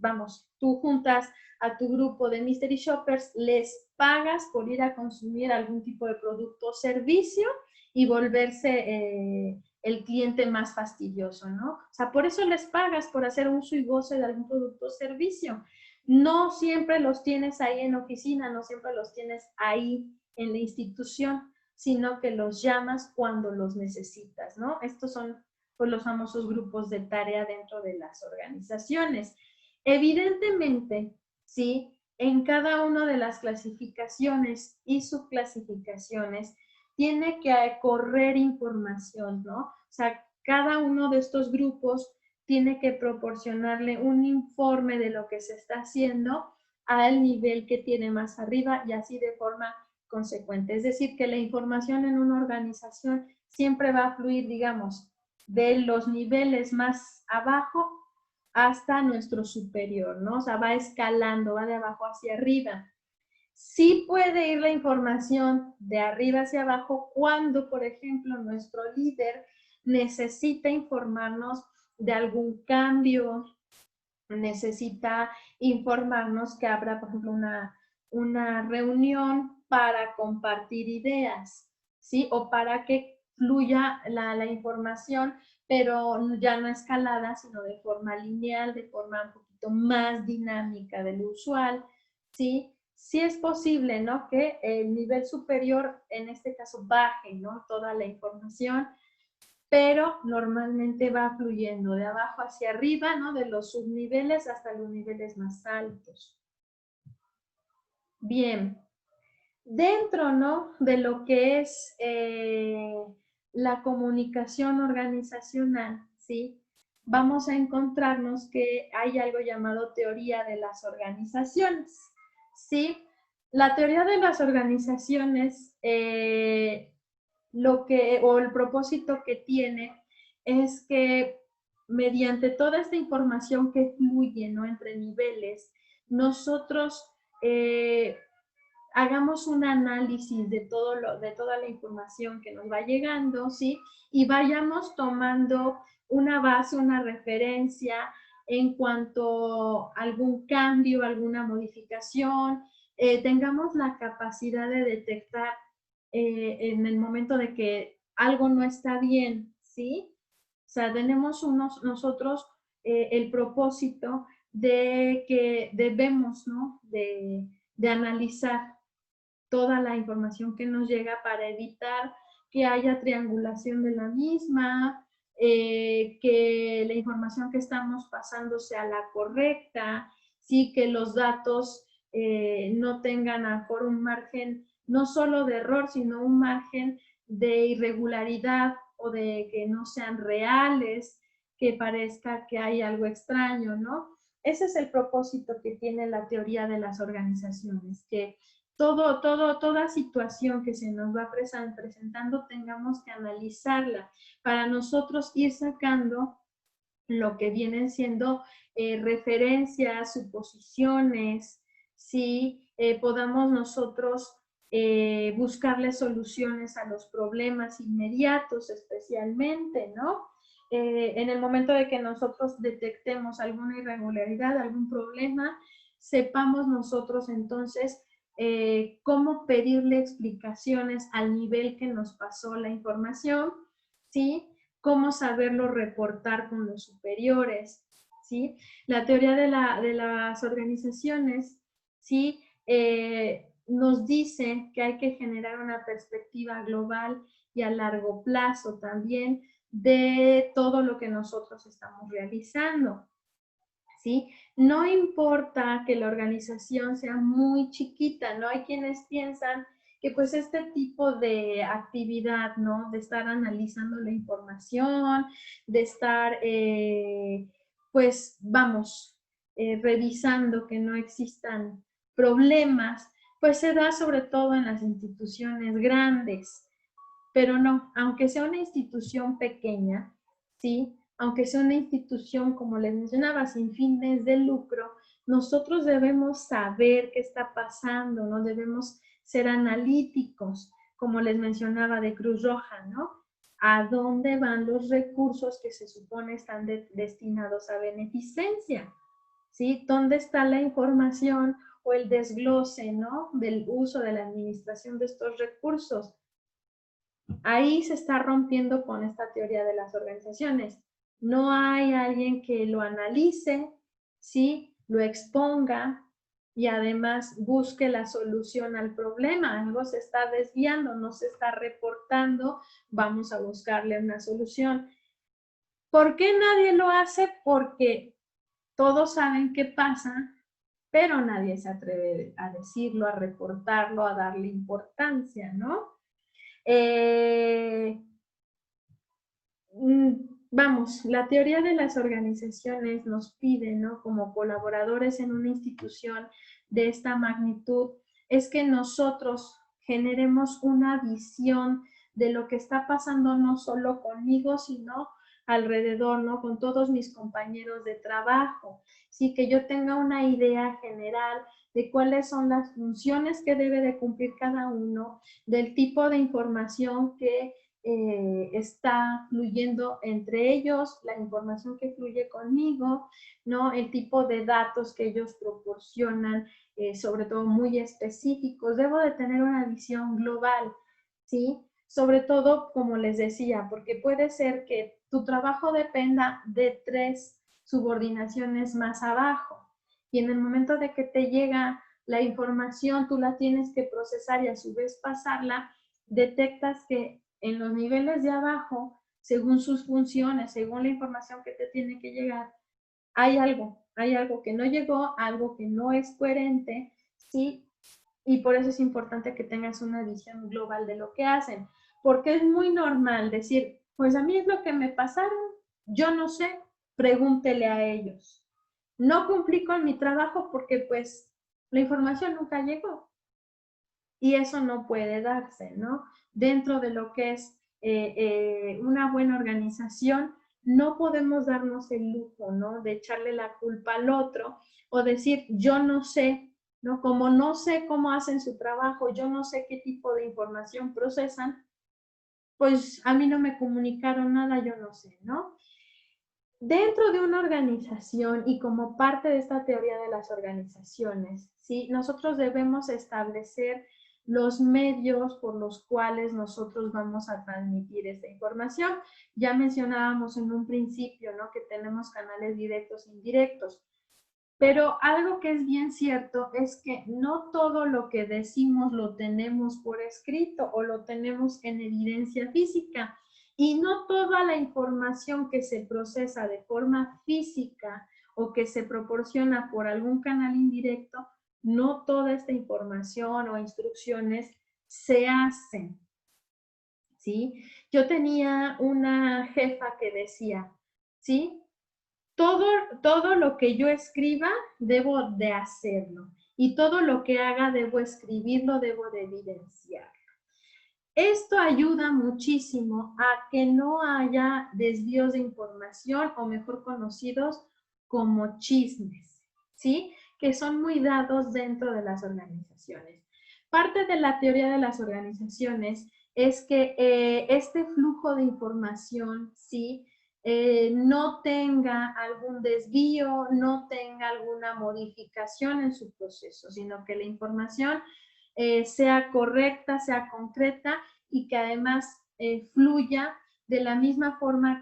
Vamos, tú juntas a tu grupo de mystery shoppers, les pagas por ir a consumir algún tipo de producto o servicio y volverse el cliente más fastidioso, ¿no? O sea, por eso les pagas, por hacer uso y goce de algún producto o servicio. No siempre los tienes ahí en oficina, no siempre los tienes ahí en la institución, sino que los llamas cuando los necesitas, ¿no? Estos son pues, los famosos grupos de tarea dentro de las organizaciones. Evidentemente, ¿sí? En cada una de las clasificaciones y subclasificaciones tiene que correr información, ¿no? O sea, cada uno de estos grupos tiene que proporcionarle un informe de lo que se está haciendo al nivel que tiene más arriba y así de forma consecuente. Es decir, que la información en una organización siempre va a fluir, digamos, de los niveles más abajo hasta nuestro superior, ¿no? O sea, va escalando, va de abajo hacia arriba. Sí puede ir la información de arriba hacia abajo cuando, por ejemplo, nuestro líder necesita informarnos de algún cambio, necesita informarnos que habrá, por ejemplo, una reunión para compartir ideas, ¿sí? O para que fluya la información, pero ya no escalada, sino de forma lineal, de forma un poquito más dinámica de lo usual, ¿sí? Sí es posible, ¿no? Que el nivel superior, en este caso, baje, ¿no? Toda la información, pero normalmente va fluyendo de abajo hacia arriba, ¿no? De los subniveles hasta los niveles más altos. Bien, dentro, ¿no? De lo que es la comunicación organizacional, ¿sí? Vamos a encontrarnos que hay algo llamado teoría de las organizaciones, ¿sí? La teoría de las organizaciones, o el propósito que tiene es que mediante toda esta información que fluye, ¿no? Entre niveles, nosotros hagamos un análisis de toda la información que nos va llegando, ¿sí? Y vayamos tomando una base, una referencia en cuanto a algún cambio, alguna modificación, tengamos la capacidad de detectar en el momento de que algo no está bien, ¿sí? O sea, tenemos nosotros el propósito de que debemos, ¿no? De analizar toda la información que nos llega para evitar que haya triangulación de la misma, que la información que estamos pasando sea la correcta, sí, que los datos no tengan por un margen no solo de error, sino un margen de irregularidad o de que no sean reales, que parezca que hay algo extraño, ¿no? Ese es el propósito que tiene la teoría de las organizaciones, que toda situación que se nos va presentando tengamos que analizarla para nosotros ir sacando lo que vienen siendo referencias, suposiciones, ¿sí? Podamos nosotros buscarle soluciones a los problemas inmediatos especialmente, ¿no? En el momento de que nosotros detectemos alguna irregularidad, algún problema, sepamos nosotros entonces cómo pedirle explicaciones al nivel que nos pasó la información, ¿sí? Cómo saberlo reportar con los superiores, ¿sí? La teoría de las organizaciones, ¿sí? nos dice que hay que generar una perspectiva global y a largo plazo también de todo lo que nosotros estamos realizando, ¿sí? No importa que la organización sea muy chiquita, ¿no? Hay quienes piensan que pues este tipo de actividad, ¿no? De estar analizando la información, de estar, pues vamos, revisando que no existan problemas, pues se da sobre todo en las instituciones grandes. Pero no, aunque sea una institución pequeña, ¿sí? Aunque sea una institución, como les mencionaba, sin fines de lucro, nosotros debemos saber qué está pasando, ¿no? Debemos ser analíticos, como les mencionaba de Cruz Roja, ¿no? ¿A dónde van los recursos que se supone están destinados a beneficencia? ¿Sí? ¿Dónde está la información o el desglose, ¿no? Del uso de la administración de estos recursos? Ahí se está rompiendo con esta teoría de las organizaciones. No hay alguien que lo analice, ¿sí? Lo exponga y además busque la solución al problema. Algo se está desviando, no se está reportando, vamos a buscarle una solución. ¿Por qué nadie lo hace? Porque todos saben qué pasa, pero nadie se atreve a decirlo, a reportarlo, a darle importancia, ¿no? Vamos, la teoría de las organizaciones nos pide, ¿no? Como colaboradores en una institución de esta magnitud, es que nosotros generemos una visión de lo que está pasando no solo conmigo, sino alrededor, ¿no? Con todos mis compañeros de trabajo. Sí, que yo tenga una idea general de cuáles son las funciones que debe de cumplir cada uno, del tipo de información que está fluyendo entre ellos, la información que fluye conmigo, ¿no? El tipo de datos que ellos proporcionan, sobre todo muy específicos. Debo de tener una visión global, ¿sí? Sobre todo, como les decía, porque puede ser que tu trabajo dependa de 3 subordinaciones más abajo y en el momento de que te llega la información, tú la tienes que procesar y a su vez pasarla, detectas que en los niveles de abajo, según sus funciones, según la información que te tiene que llegar, hay algo que no llegó, algo que no es coherente, ¿sí? Y por eso es importante que tengas una visión global de lo que hacen, porque es muy normal decir, pues a mí es lo que me pasaron, yo no sé, pregúntele a ellos. No cumplí con mi trabajo porque pues la información nunca llegó. Y eso no puede darse, ¿no? Dentro de lo que es una buena organización, no podemos darnos el lujo, ¿no? De echarle la culpa al otro o decir, yo no sé, ¿no? Como no sé cómo hacen su trabajo, yo no sé qué tipo de información procesan, pues a mí no me comunicaron nada, yo no sé, ¿no? Dentro de una organización y como parte de esta teoría de las organizaciones, ¿sí? Nosotros debemos establecer los medios por los cuales nosotros vamos a transmitir esta información. Ya mencionábamos en un principio, ¿no? Que tenemos canales directos e indirectos. Pero algo que es bien cierto es que no todo lo que decimos lo tenemos por escrito o lo tenemos en evidencia física. Y no toda la información que se procesa de forma física o que se proporciona por algún canal indirecto, no toda esta información o instrucciones se hacen, ¿sí? Yo tenía una jefa que decía, ¿sí? Todo lo que yo escriba debo de hacerlo y todo lo que haga debo escribirlo, debo de evidenciar. Esto ayuda muchísimo a que no haya desvíos de información o mejor conocidos como chismes, ¿sí? Que son muy dados dentro de las organizaciones. Parte de la teoría de las organizaciones es que este flujo de información, ¿sí? No tenga algún desvío, no tenga alguna modificación en su proceso, sino que la información sea correcta, sea concreta y que además fluya de la misma forma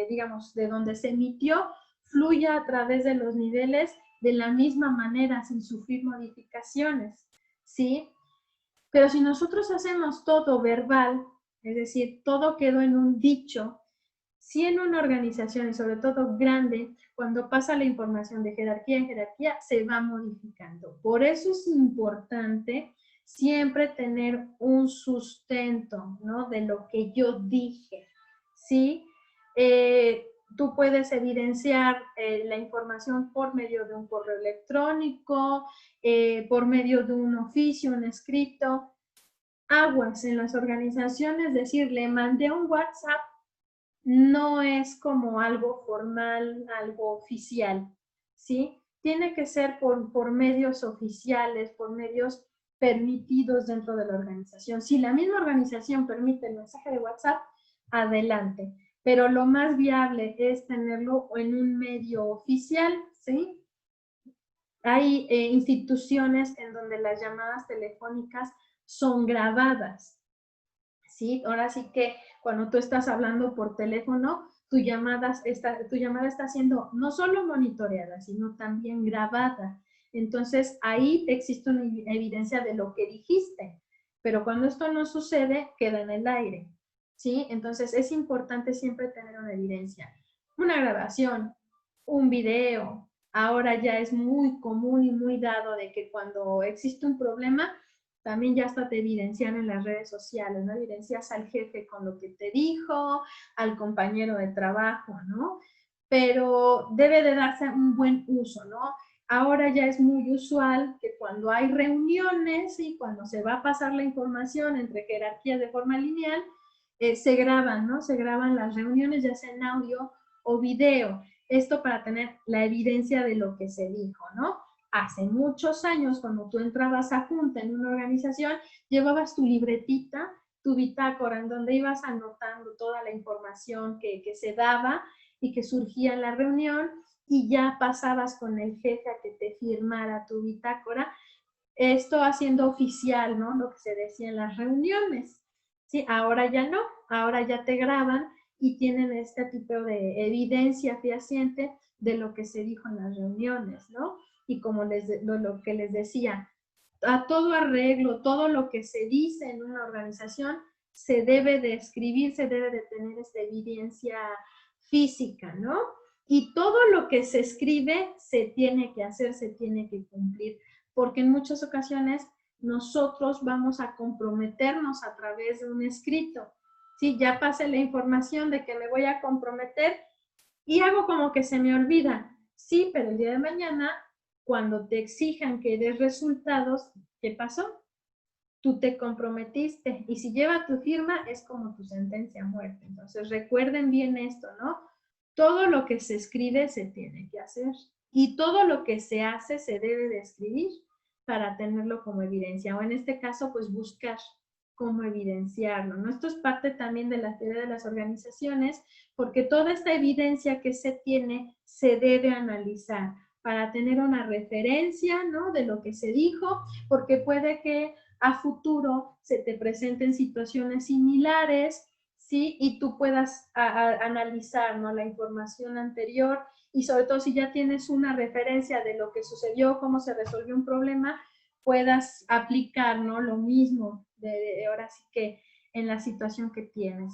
digamos, de donde se emitió, fluya a través de los niveles de la misma manera, sin sufrir modificaciones. ¿sí? Pero si nosotros hacemos todo verbal, es decir, todo quedó en un dicho, si en una organización, y sobre todo grande, cuando pasa la información de jerarquía en jerarquía, se va modificando. Por eso es importante siempre tener un sustento, ¿no? De lo que yo dije, ¿sí? Tú puedes evidenciar la información por medio de un correo electrónico, por medio de un oficio, un escrito. Aguas en las organizaciones, decir, le mandé un WhatsApp, no es como algo formal, algo oficial, ¿sí? Tiene que ser por medios oficiales, por medios permitidos dentro de la organización. Si la misma organización permite el mensaje de WhatsApp, adelante. Pero lo más viable es tenerlo en un medio oficial, ¿sí? Hay instituciones en donde las llamadas telefónicas son grabadas, ¿sí? Ahora sí que cuando tú estás hablando por teléfono, tu llamada está siendo no solo monitoreada, sino también grabada. Entonces, ahí existe una evidencia de lo que dijiste. Pero cuando esto no sucede, queda en el aire, ¿sí? Entonces, es importante siempre tener una evidencia. Una grabación, un video. Ahora ya es muy común y muy dado de que cuando existe un problema, también ya hasta te evidencian en las redes sociales, ¿no? Evidencias al jefe con lo que te dijo, al compañero de trabajo, ¿no? Pero debe de darse un buen uso, ¿no? Ahora ya es muy usual que cuando hay reuniones y cuando se va a pasar la información entre jerarquías de forma lineal, se graban, ¿no? Se graban las reuniones, ya sea en audio o video. Esto para tener la evidencia de lo que se dijo, ¿no? Hace muchos años, cuando tú entrabas a junta en una organización, llevabas tu libretita, tu bitácora, en donde ibas anotando toda la información que se daba y que surgía en la reunión, y ya pasabas con el jefe a que te firmara tu bitácora, esto haciendo oficial, ¿no? Lo que se decía en las reuniones. Sí, ahora ya no, ahora ya te graban y tienen este tipo de evidencia fehaciente de lo que se dijo en las reuniones, ¿no? Y como lo que les decía, a todo arreglo, todo lo que se dice en una organización se debe de escribir, se debe de tener esta evidencia física, ¿no? Y todo lo que se escribe se tiene que hacer, se tiene que cumplir, porque en muchas ocasiones nosotros vamos a comprometernos a través de un escrito. Sí, ya pasé la información de que me voy a comprometer y hago como que se me olvida. Sí, pero el día de mañana, cuando te exijan que des resultados, ¿qué pasó? Tú te comprometiste y si lleva tu firma es como tu sentencia a muerte. Entonces recuerden bien esto, ¿no? Todo lo que se escribe se tiene que hacer y todo lo que se hace se debe de escribir para tenerlo como evidencia, o en este caso pues buscar cómo evidenciarlo, ¿no? Esto es parte también de la teoría de las organizaciones, porque toda esta evidencia que se tiene se debe analizar para tener una referencia, ¿no? De lo que se dijo, porque puede que a futuro se te presenten situaciones similares, ¿sí? Y tú puedas analizar, ¿no? La información anterior y sobre todo si ya tienes una referencia de lo que sucedió, cómo se resolvió un problema, puedas aplicar, ¿no? Lo mismo de ahora sí que en la situación que tienes.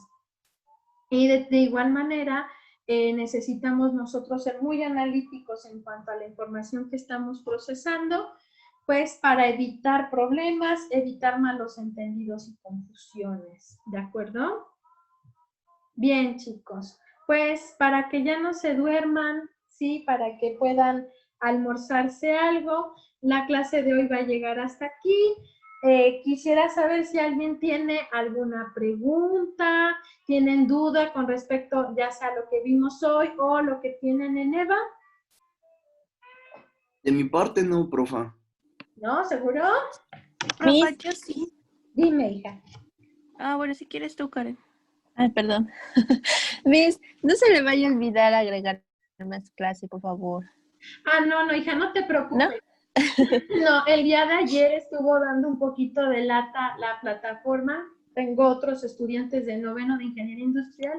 Y de igual manera, necesitamos nosotros ser muy analíticos en cuanto a la información que estamos procesando, pues para evitar problemas, evitar malos entendidos y confusiones, ¿de acuerdo? Bien, chicos, pues para que ya no se duerman, ¿sí? Para que puedan almorzarse algo, la clase de hoy va a llegar hasta aquí. Quisiera saber si alguien tiene alguna pregunta, tienen duda con respecto ya sea a lo que vimos hoy o lo que tienen en EVA. De mi parte no, profa. ¿No? ¿Seguro? Profa, Yo sí. Dime, hija. Bueno, si quieres tú, Karen. Ay, perdón. Miss, no se le vaya a olvidar agregar más clase, por favor. No, hija, no te preocupes. ¿No? No, el día de ayer estuvo dando un poquito de lata la plataforma. Tengo otros estudiantes de noveno de Ingeniería Industrial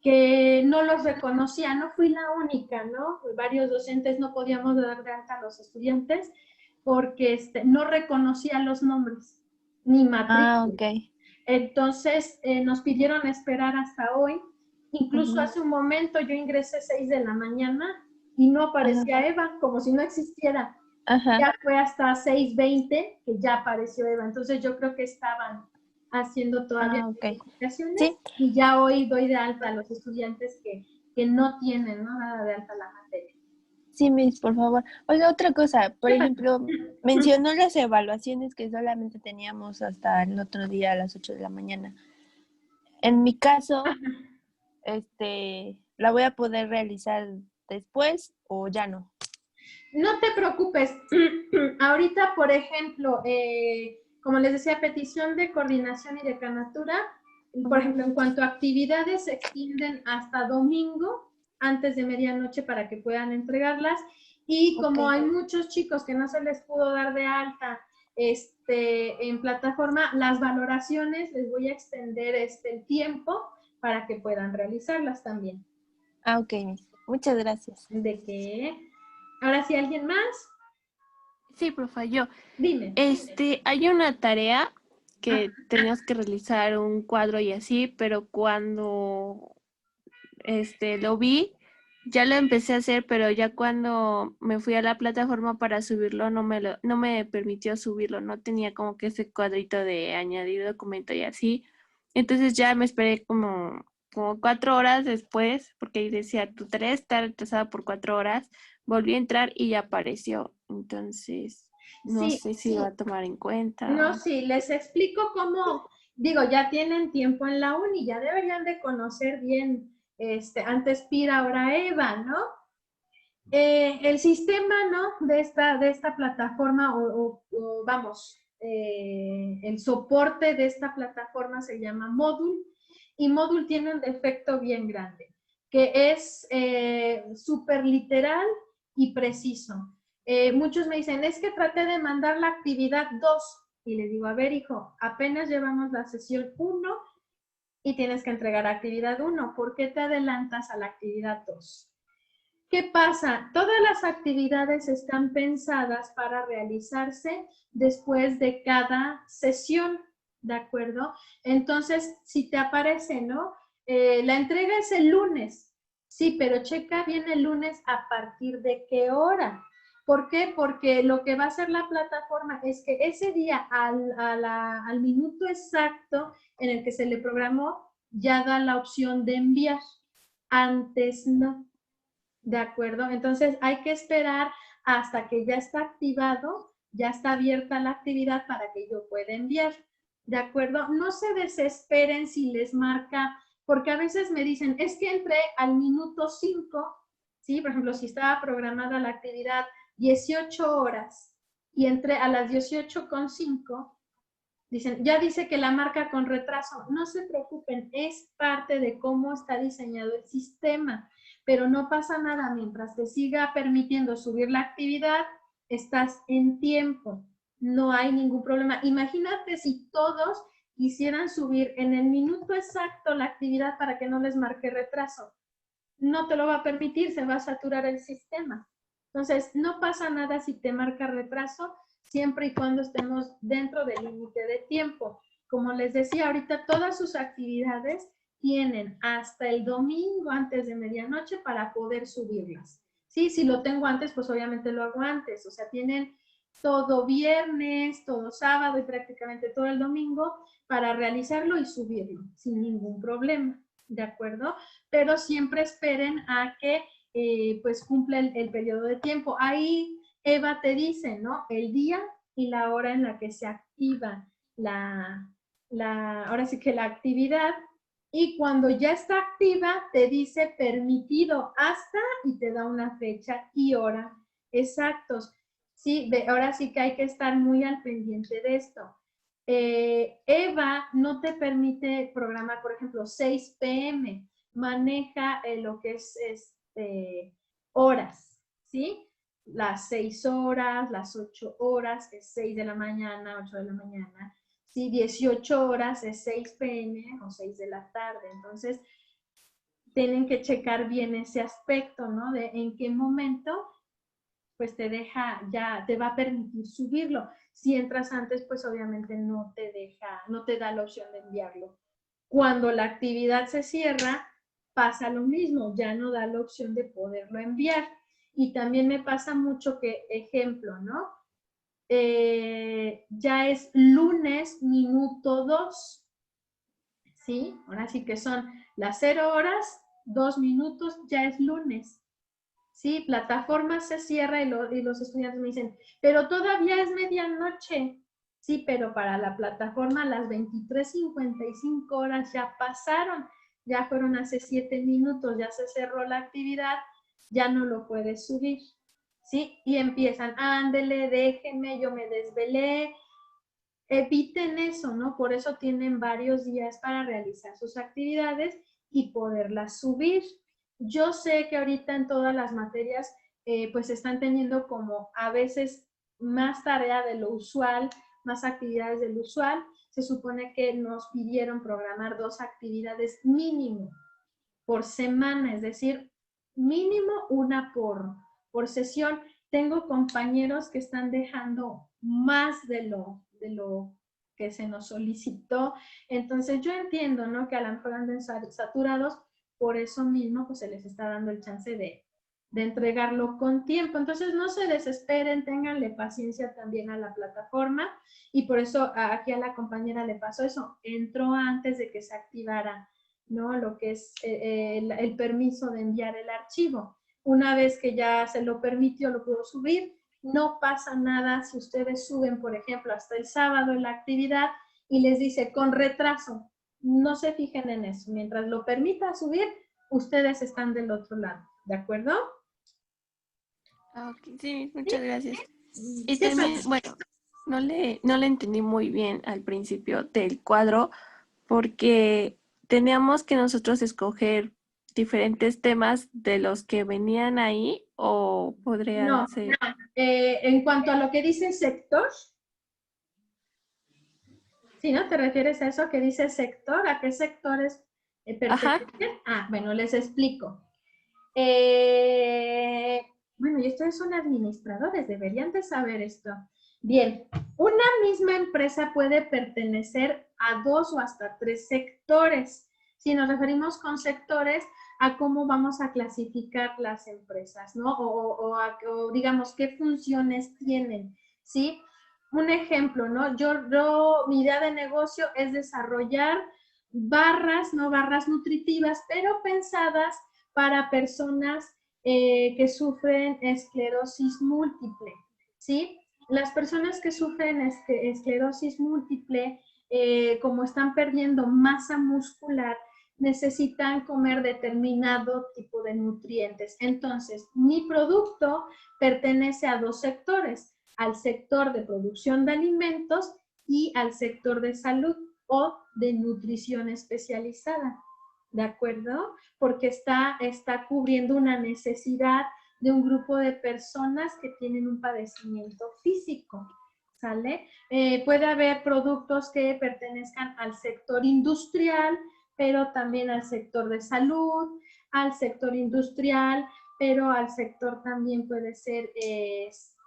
que no los reconocía, no fui la única, ¿no? Varios docentes no podíamos dar de alta a los estudiantes porque no reconocía los nombres, ni matrícula. Ah, ok. Entonces nos pidieron esperar hasta hoy. Incluso Ujú. hace un momento yo ingresé 6 de la mañana y no aparecía Eva, como si no existiera. Ajá. Ya fue hasta 6:20 que ya apareció Eva. Entonces yo creo que estaban haciendo todavía Ah, ok. verificaciones Sí, y ya hoy doy de alta a los estudiantes que no tienen, ¿no?, nada de alta la materia. sí, Miss, por favor. Oiga, otra cosa, por ejemplo, mencionó las evaluaciones que solamente teníamos hasta el otro día a las 8 de la mañana. En mi caso, ¿la voy a poder realizar después o ya no? No te preocupes. Ahorita, por ejemplo, como les decía, petición de coordinación y decanatura, por ejemplo, en cuanto a actividades, se extienden hasta domingo, antes de medianoche, para que puedan entregarlas. Y como Ok. hay muchos chicos que no se les pudo dar de alta en plataforma, las valoraciones les voy a extender el tiempo para que puedan realizarlas también. Ah, ok, Miss. Muchas gracias. ¿De qué? Ahora sí, ¿alguien más? Sí, profe, yo. Dime. Hay una tarea que tenías que realizar un cuadro y así, pero cuando lo vi, ya lo empecé a hacer, pero ya cuando me fui a la plataforma para subirlo, no me permitió subirlo, no tenía como que ese cuadrito de añadir documento y así. Entonces ya me esperé como 4 horas después, porque ahí decía, tu tarea está retrasada por 4 horas, volví a entrar y ya apareció. Entonces, no Sí, sé si va a tomar en cuenta. no, sí, les explico cómo, digo, ya tienen tiempo en la uni, ya deberían de conocer bien, antes Pira, ahora Eva, ¿no? El sistema, ¿no?, de esta plataforma, vamos, el soporte de esta plataforma se llama Moodle, y Moodle tiene un defecto bien grande, que es súper literal y preciso. Muchos me dicen, es que traté de mandar la actividad 2, y le digo, a ver, hijo, apenas llevamos la sesión 1 y tienes que entregar actividad 1, ¿por qué te adelantas a la actividad 2? ¿Qué pasa? Todas las actividades están pensadas para realizarse después de cada sesión, ¿de acuerdo? Entonces, si te aparece, ¿no? La entrega es el lunes. Sí, pero checa bien el lunes a partir de qué hora. ¿Por qué? Porque lo que va a hacer la plataforma es que ese día, al minuto exacto en el que se le programó, ya da la opción de enviar. Antes no. ¿De acuerdo? Entonces hay que esperar hasta que ya está activado, ya está abierta la actividad para que yo pueda enviar. ¿De acuerdo? No se desesperen si les marca, porque a veces me dicen, es que entré al minuto 5, ¿sí? Por ejemplo, si estaba programada la actividad 18 horas y entré a las 18:05, dicen, ya dice que la marca con retraso. No se preocupen, es parte de cómo está diseñado el sistema, pero no pasa nada. Mientras te siga permitiendo subir la actividad, estás en tiempo, no hay ningún problema. Imagínate si todos quisieran subir en el minuto exacto la actividad para que no les marque retraso. No te lo va a permitir, se va a saturar el sistema. Entonces, no pasa nada si te marca retraso, siempre y cuando estemos dentro del límite de tiempo. Como les decía ahorita, todas sus actividades tienen hasta el domingo antes de medianoche para poder subirlas. Sí, si lo tengo antes, pues obviamente lo hago antes. O sea, tienen todo viernes, todo sábado y prácticamente todo el domingo para realizarlo y subirlo sin ningún problema. ¿De acuerdo? Pero siempre esperen a que pues cumpla el periodo de tiempo. Ahí Eva te dice, ¿no? El día y la hora en la que se activa ahora sí que la actividad, y cuando ya está activa te dice permitido hasta y te da una fecha y hora exactos. Sí, ahora sí que hay que estar muy al pendiente de esto. Eva no te permite programar, por ejemplo, 6 p.m., maneja lo que es horas, ¿sí? Las 6 horas, las 8 horas, que es 6 de la mañana, 8 de la mañana, ¿sí? 18 horas es 6 p.m. o 6 de la tarde. Entonces, tienen que checar bien ese aspecto, ¿no? De en qué momento pues te deja, ya te va a permitir subirlo. Si entras antes, pues obviamente no te da la opción de enviarlo. Cuando la actividad se cierra, pasa lo mismo, ya no da la opción de poderlo enviar. Y también me pasa mucho que, ejemplo, ¿no? Ya es lunes, minuto 2, ¿sí? Ahora sí que son las 0 horas, 2 minutos, ya es lunes. Sí, plataforma se cierra y los estudiantes me dicen, pero todavía es medianoche. Sí, pero para la plataforma las 23:55 horas ya pasaron, ya fueron hace 7 minutos, ya se cerró la actividad, ya no lo puedes subir. ¿Sí? Y empiezan, ándele, déjenme, yo me desvelé. Eviten eso, ¿no? Por eso tienen varios días para realizar sus actividades y poderlas subir. Yo sé que ahorita en todas las materias pues están teniendo como a veces más tarea de lo usual, más actividades de lo usual. Se supone que nos pidieron programar 2 actividades mínimo por semana, es decir, mínimo una por sesión. Tengo compañeros que están dejando más de lo que se nos solicitó. Entonces yo entiendo, ¿no? Que a lo mejor anden saturados, por eso mismo pues se les está dando el chance de entregarlo con tiempo. Entonces no se desesperen, ténganle paciencia también a la plataforma y por eso aquí a la compañera le pasó eso, entró antes de que se activara, ¿no? Lo que es el permiso de enviar el archivo. Una vez que ya se lo permitió, lo pudo subir, no pasa nada si ustedes suben, por ejemplo, hasta el sábado en la actividad y les dice con retraso. No se fijen en eso. Mientras lo permita subir, ustedes están del otro lado. ¿De acuerdo? Ok, sí, muchas gracias. Y ¿Qué también, pasa? bueno, no le entendí muy bien al principio del cuadro porque teníamos que nosotros escoger diferentes temas de los que venían ahí o podrían No. ser. En cuanto a lo que dice sector, ¿sí, no? ¿Te refieres a eso que dice sector? ¿A qué sectores Ajá. pertenecen? Ah, bueno, les explico. Bueno, y ustedes son administradores, deberían de saber esto. Bien, una misma empresa puede pertenecer a 2 o hasta 3 sectores. Si nos referimos con sectores, a cómo vamos a clasificar las empresas, ¿no? O digamos, qué funciones tienen, ¿sí? Un ejemplo, ¿no? Mi idea de negocio es desarrollar barras, no barras nutritivas, pero pensadas para personas que sufren esclerosis múltiple, ¿sí? Las personas que sufren esclerosis múltiple, como están perdiendo masa muscular, necesitan comer determinado tipo de nutrientes. Entonces, mi producto pertenece a 2 sectores, al sector de producción de alimentos y al sector de salud o de nutrición especializada. ¿De acuerdo? Porque está cubriendo una necesidad de un grupo de personas que tienen un padecimiento físico, ¿sale? Puede haber productos que pertenezcan al sector industrial, pero también al sector de salud, al sector industrial, pero al sector también puede ser,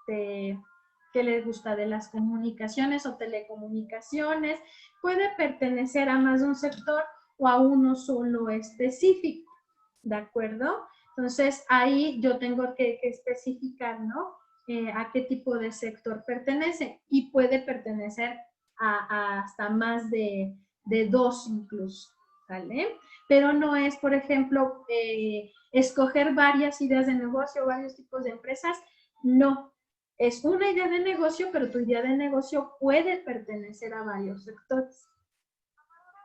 que les gusta de las comunicaciones o telecomunicaciones, puede pertenecer a más de un sector o a uno solo específico, ¿de acuerdo? Entonces, ahí yo tengo que especificar, ¿no? A qué tipo de sector pertenece y puede pertenecer a hasta más de 2 incluso, ¿vale? Pero no es, por ejemplo, escoger varias ideas de negocio, varios tipos de empresas, no. Es una idea de negocio, pero tu idea de negocio puede pertenecer a varios sectores,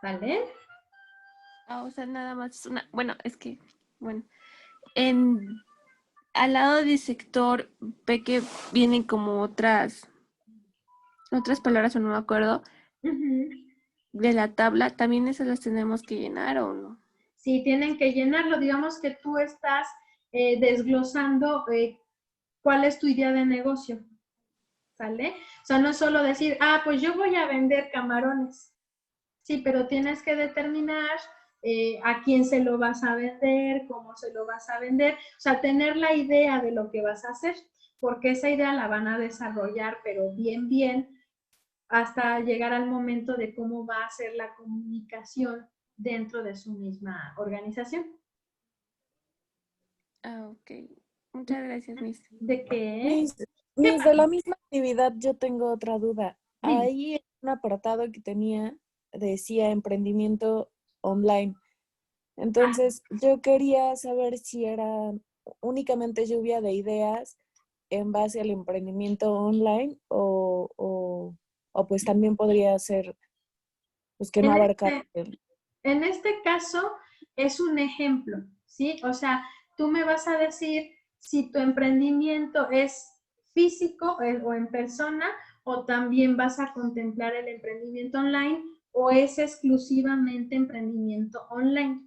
¿vale? Ah, o sea, nada más es una. Bueno, es que, bueno, en al lado del sector ve que vienen como otras palabras o no me acuerdo de la tabla, también esas las tenemos que llenar o no. Sí, tienen que llenarlo. Digamos que tú estás desglosando cuál es tu idea de negocio, ¿sale? O sea, no es solo decir, ah, pues yo voy a vender camarones. Sí, pero tienes que determinar a quién se lo vas a vender, cómo se lo vas a vender, o sea, tener la idea de lo que vas a hacer. porque esa idea la van a desarrollar, pero bien, hasta llegar al momento de cómo va a ser la comunicación dentro de su misma organización. Ah, ok. Muchas gracias, Miss. ¿De qué? Miss, de la misma actividad yo tengo otra duda. Dime. Ahí en un apartado que tenía decía emprendimiento online. Entonces yo quería saber si era únicamente lluvia de ideas en base al emprendimiento online o pues también podría ser pues que no abarca En este caso es un ejemplo, ¿sí? O sea, tú me vas a decir si tu emprendimiento es físico o en persona, o también vas a contemplar el emprendimiento online, o es exclusivamente emprendimiento online.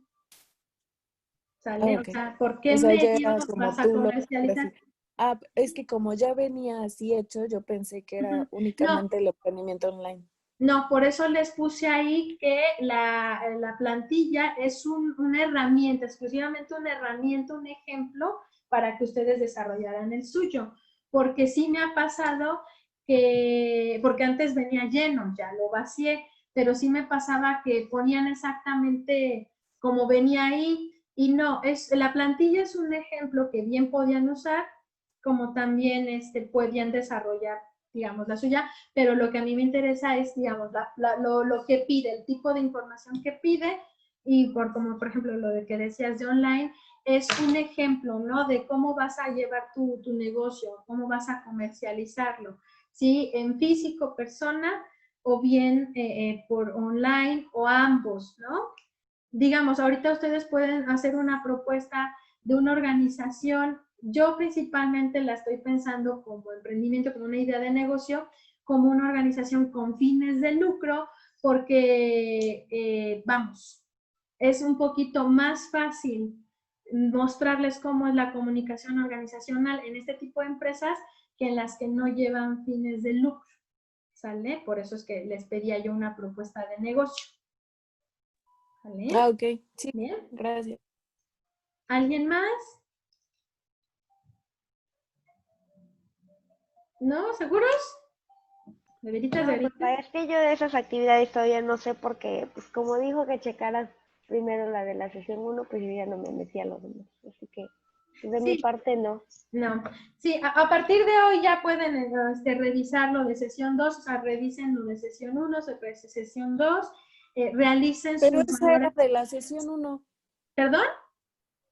¿Sale? ok. O sea, ¿por qué O sea, ya medio era como vas a tú lo comercializar? decías. Ah, es que como ya venía así hecho, yo pensé que era No, únicamente el emprendimiento online. no, por eso les puse ahí que la plantilla es una herramienta, exclusivamente una herramienta, un ejemplo para que ustedes desarrollaran el suyo. Porque sí me ha pasado que, porque antes venía lleno, ya lo vacié, pero sí me pasaba que ponían exactamente como venía ahí y no, la plantilla es un ejemplo que bien podían usar, como también podían desarrollar, digamos, la suya, pero lo que a mí me interesa es, digamos, lo que pide, el tipo de información que pide, y como por ejemplo lo de que decías de online, es un ejemplo, ¿no? De cómo vas a llevar tu negocio, cómo vas a comercializarlo, ¿sí? En físico, persona, o bien por online, o ambos, ¿no? Digamos, ahorita ustedes pueden hacer una propuesta de una organización. Yo principalmente la estoy pensando como emprendimiento, como una idea de negocio, como una organización con fines de lucro, porque, vamos, es un poquito más fácil mostrarles cómo es la comunicación organizacional en este tipo de empresas que en las que no llevan fines de lucro, ¿sale? Por eso es que les pedía yo una propuesta de negocio. ¿Vale? Ah, ok. Sí, Bien. gracias. ¿Alguien más? ¿No? ¿Seguros? ¿De veritas, de No, pues veritas? es que yo de esas actividades todavía no sé porque, pues como dijo que checaras primero la de la sesión 1, pues yo ya no me metí a los demás. Así que de mi Sí, parte no. no. Sí, a partir de hoy ya pueden revisar lo de sesión 2, o sea, revisen lo de sesión 1, sesión 2, realicen Pero sus esa era valores. de la sesión 1. ¿Perdón?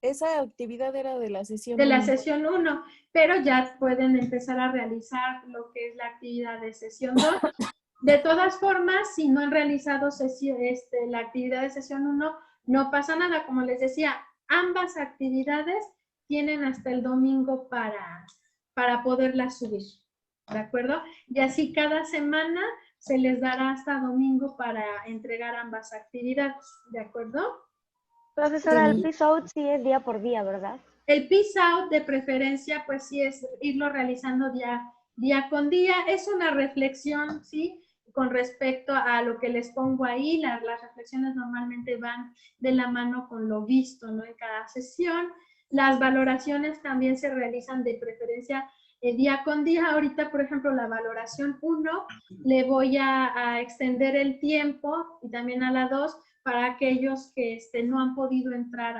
Esa actividad era de la sesión De la 1. sesión 1, pero ya pueden empezar a realizar lo que es la actividad de sesión 2. De todas formas, si no han realizado la actividad de sesión 1, no pasa nada. Como les decía, ambas actividades tienen hasta el domingo para poderlas subir, ¿de acuerdo? Y así cada semana se les dará hasta domingo para entregar ambas actividades, ¿de acuerdo? Profesora, el Sí. Peace Out sí es día por día, ¿verdad? El peace out de preferencia, pues sí es irlo realizando día con día. Es una reflexión, ¿sí? Con respecto a lo que les pongo ahí, las reflexiones normalmente van de la mano con lo visto, ¿no? En cada sesión. Las valoraciones también se realizan de preferencia día con día. Ahorita, por ejemplo, la valoración 1, le voy a extender el tiempo, y también a la 2, para aquellos que no han podido entrar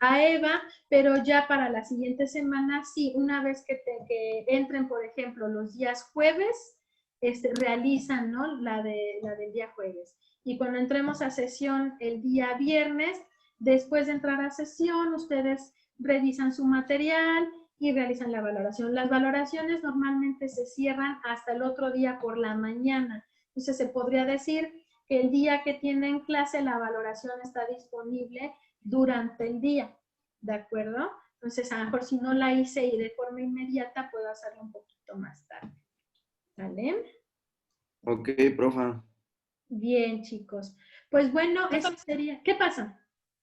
a EVA, pero ya para la siguiente semana, sí, una vez que entren, por ejemplo, los días jueves, realizan, ¿no? La del día jueves. Y cuando entremos a sesión el día viernes, después de entrar a sesión, ustedes revisan su material y realizan la valoración. Las valoraciones normalmente se cierran hasta el otro día por la mañana. Entonces se podría decir que el día que tienen clase, la valoración está disponible durante el día, ¿de acuerdo? Entonces, a lo mejor si no la hice y de forma inmediata, puedo hacerlo un poquito más tarde. ¿Vale? Ok, profa. Bien, chicos. Pues bueno, eso sería... ¿Qué pasa?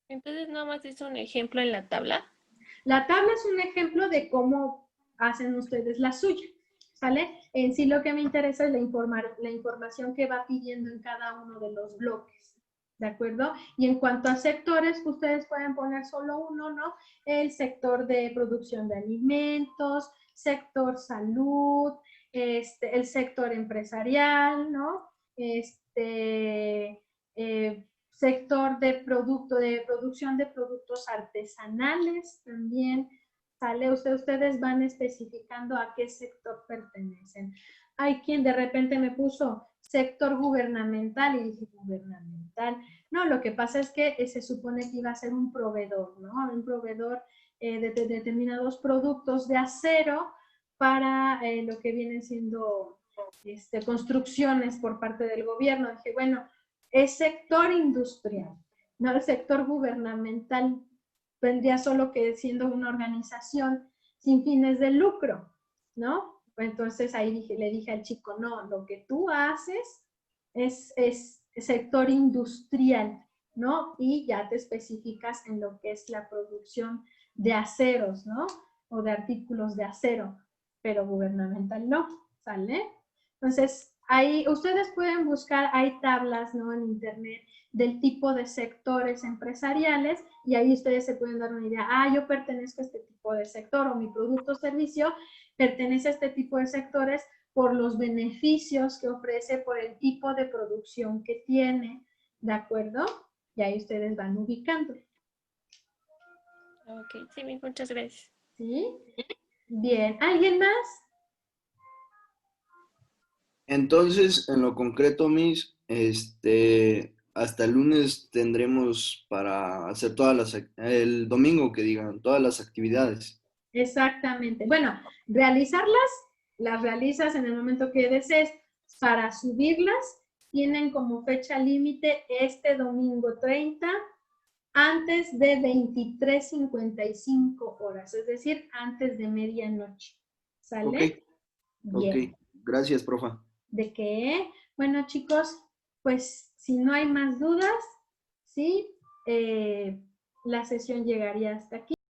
Entonces, nada más es un ejemplo en la tabla. La tabla es un ejemplo de cómo hacen ustedes la suya, ¿sale? En sí lo que me interesa es la información que va pidiendo en cada uno de los bloques, ¿de acuerdo? Y en cuanto a sectores, ustedes pueden poner solo uno, ¿no? El sector de producción de alimentos, sector salud, el sector empresarial, ¿no? Sector de producción de productos artesanales también, ¿sale? Ustedes van especificando a qué sector pertenecen. Hay quien de repente me puso sector gubernamental y dije, ¿gubernamental? No, lo que pasa es que se supone que iba a ser un proveedor, ¿no? Un proveedor de determinados productos de acero para lo que vienen siendo construcciones por parte del gobierno. Dije, bueno, es sector industrial, no el sector gubernamental. Vendría solo que siendo una organización sin fines de lucro, ¿no? Entonces ahí le dije al chico, no, lo que tú haces es sector industrial, ¿no? Y ya te especificas en lo que es la producción de aceros, ¿no? O de artículos de acero, pero gubernamental no, ¿sale? Entonces, ahí ustedes pueden buscar, hay tablas, ¿no? En internet del tipo de sectores empresariales y ahí ustedes se pueden dar una idea, yo pertenezco a este tipo de sector o mi producto o servicio pertenece a este tipo de sectores por los beneficios que ofrece, por el tipo de producción que tiene, ¿de acuerdo? Y ahí ustedes van ubicando. Ok, sí, muchas gracias. ¿Sí? Bien, ¿alguien más? Entonces, en lo concreto, Miss, hasta el lunes tendremos para hacer el domingo que digan, todas las actividades. Exactamente. Bueno, las realizas en el momento que desees. Para subirlas, tienen como fecha límite este domingo 30 antes de 23:55 horas, es decir, antes de medianoche. ¿Sale? Bien. Ok, gracias, profa. ¿De qué? Bueno, chicos, pues si no hay más dudas, ¿sí? La sesión llegaría hasta aquí.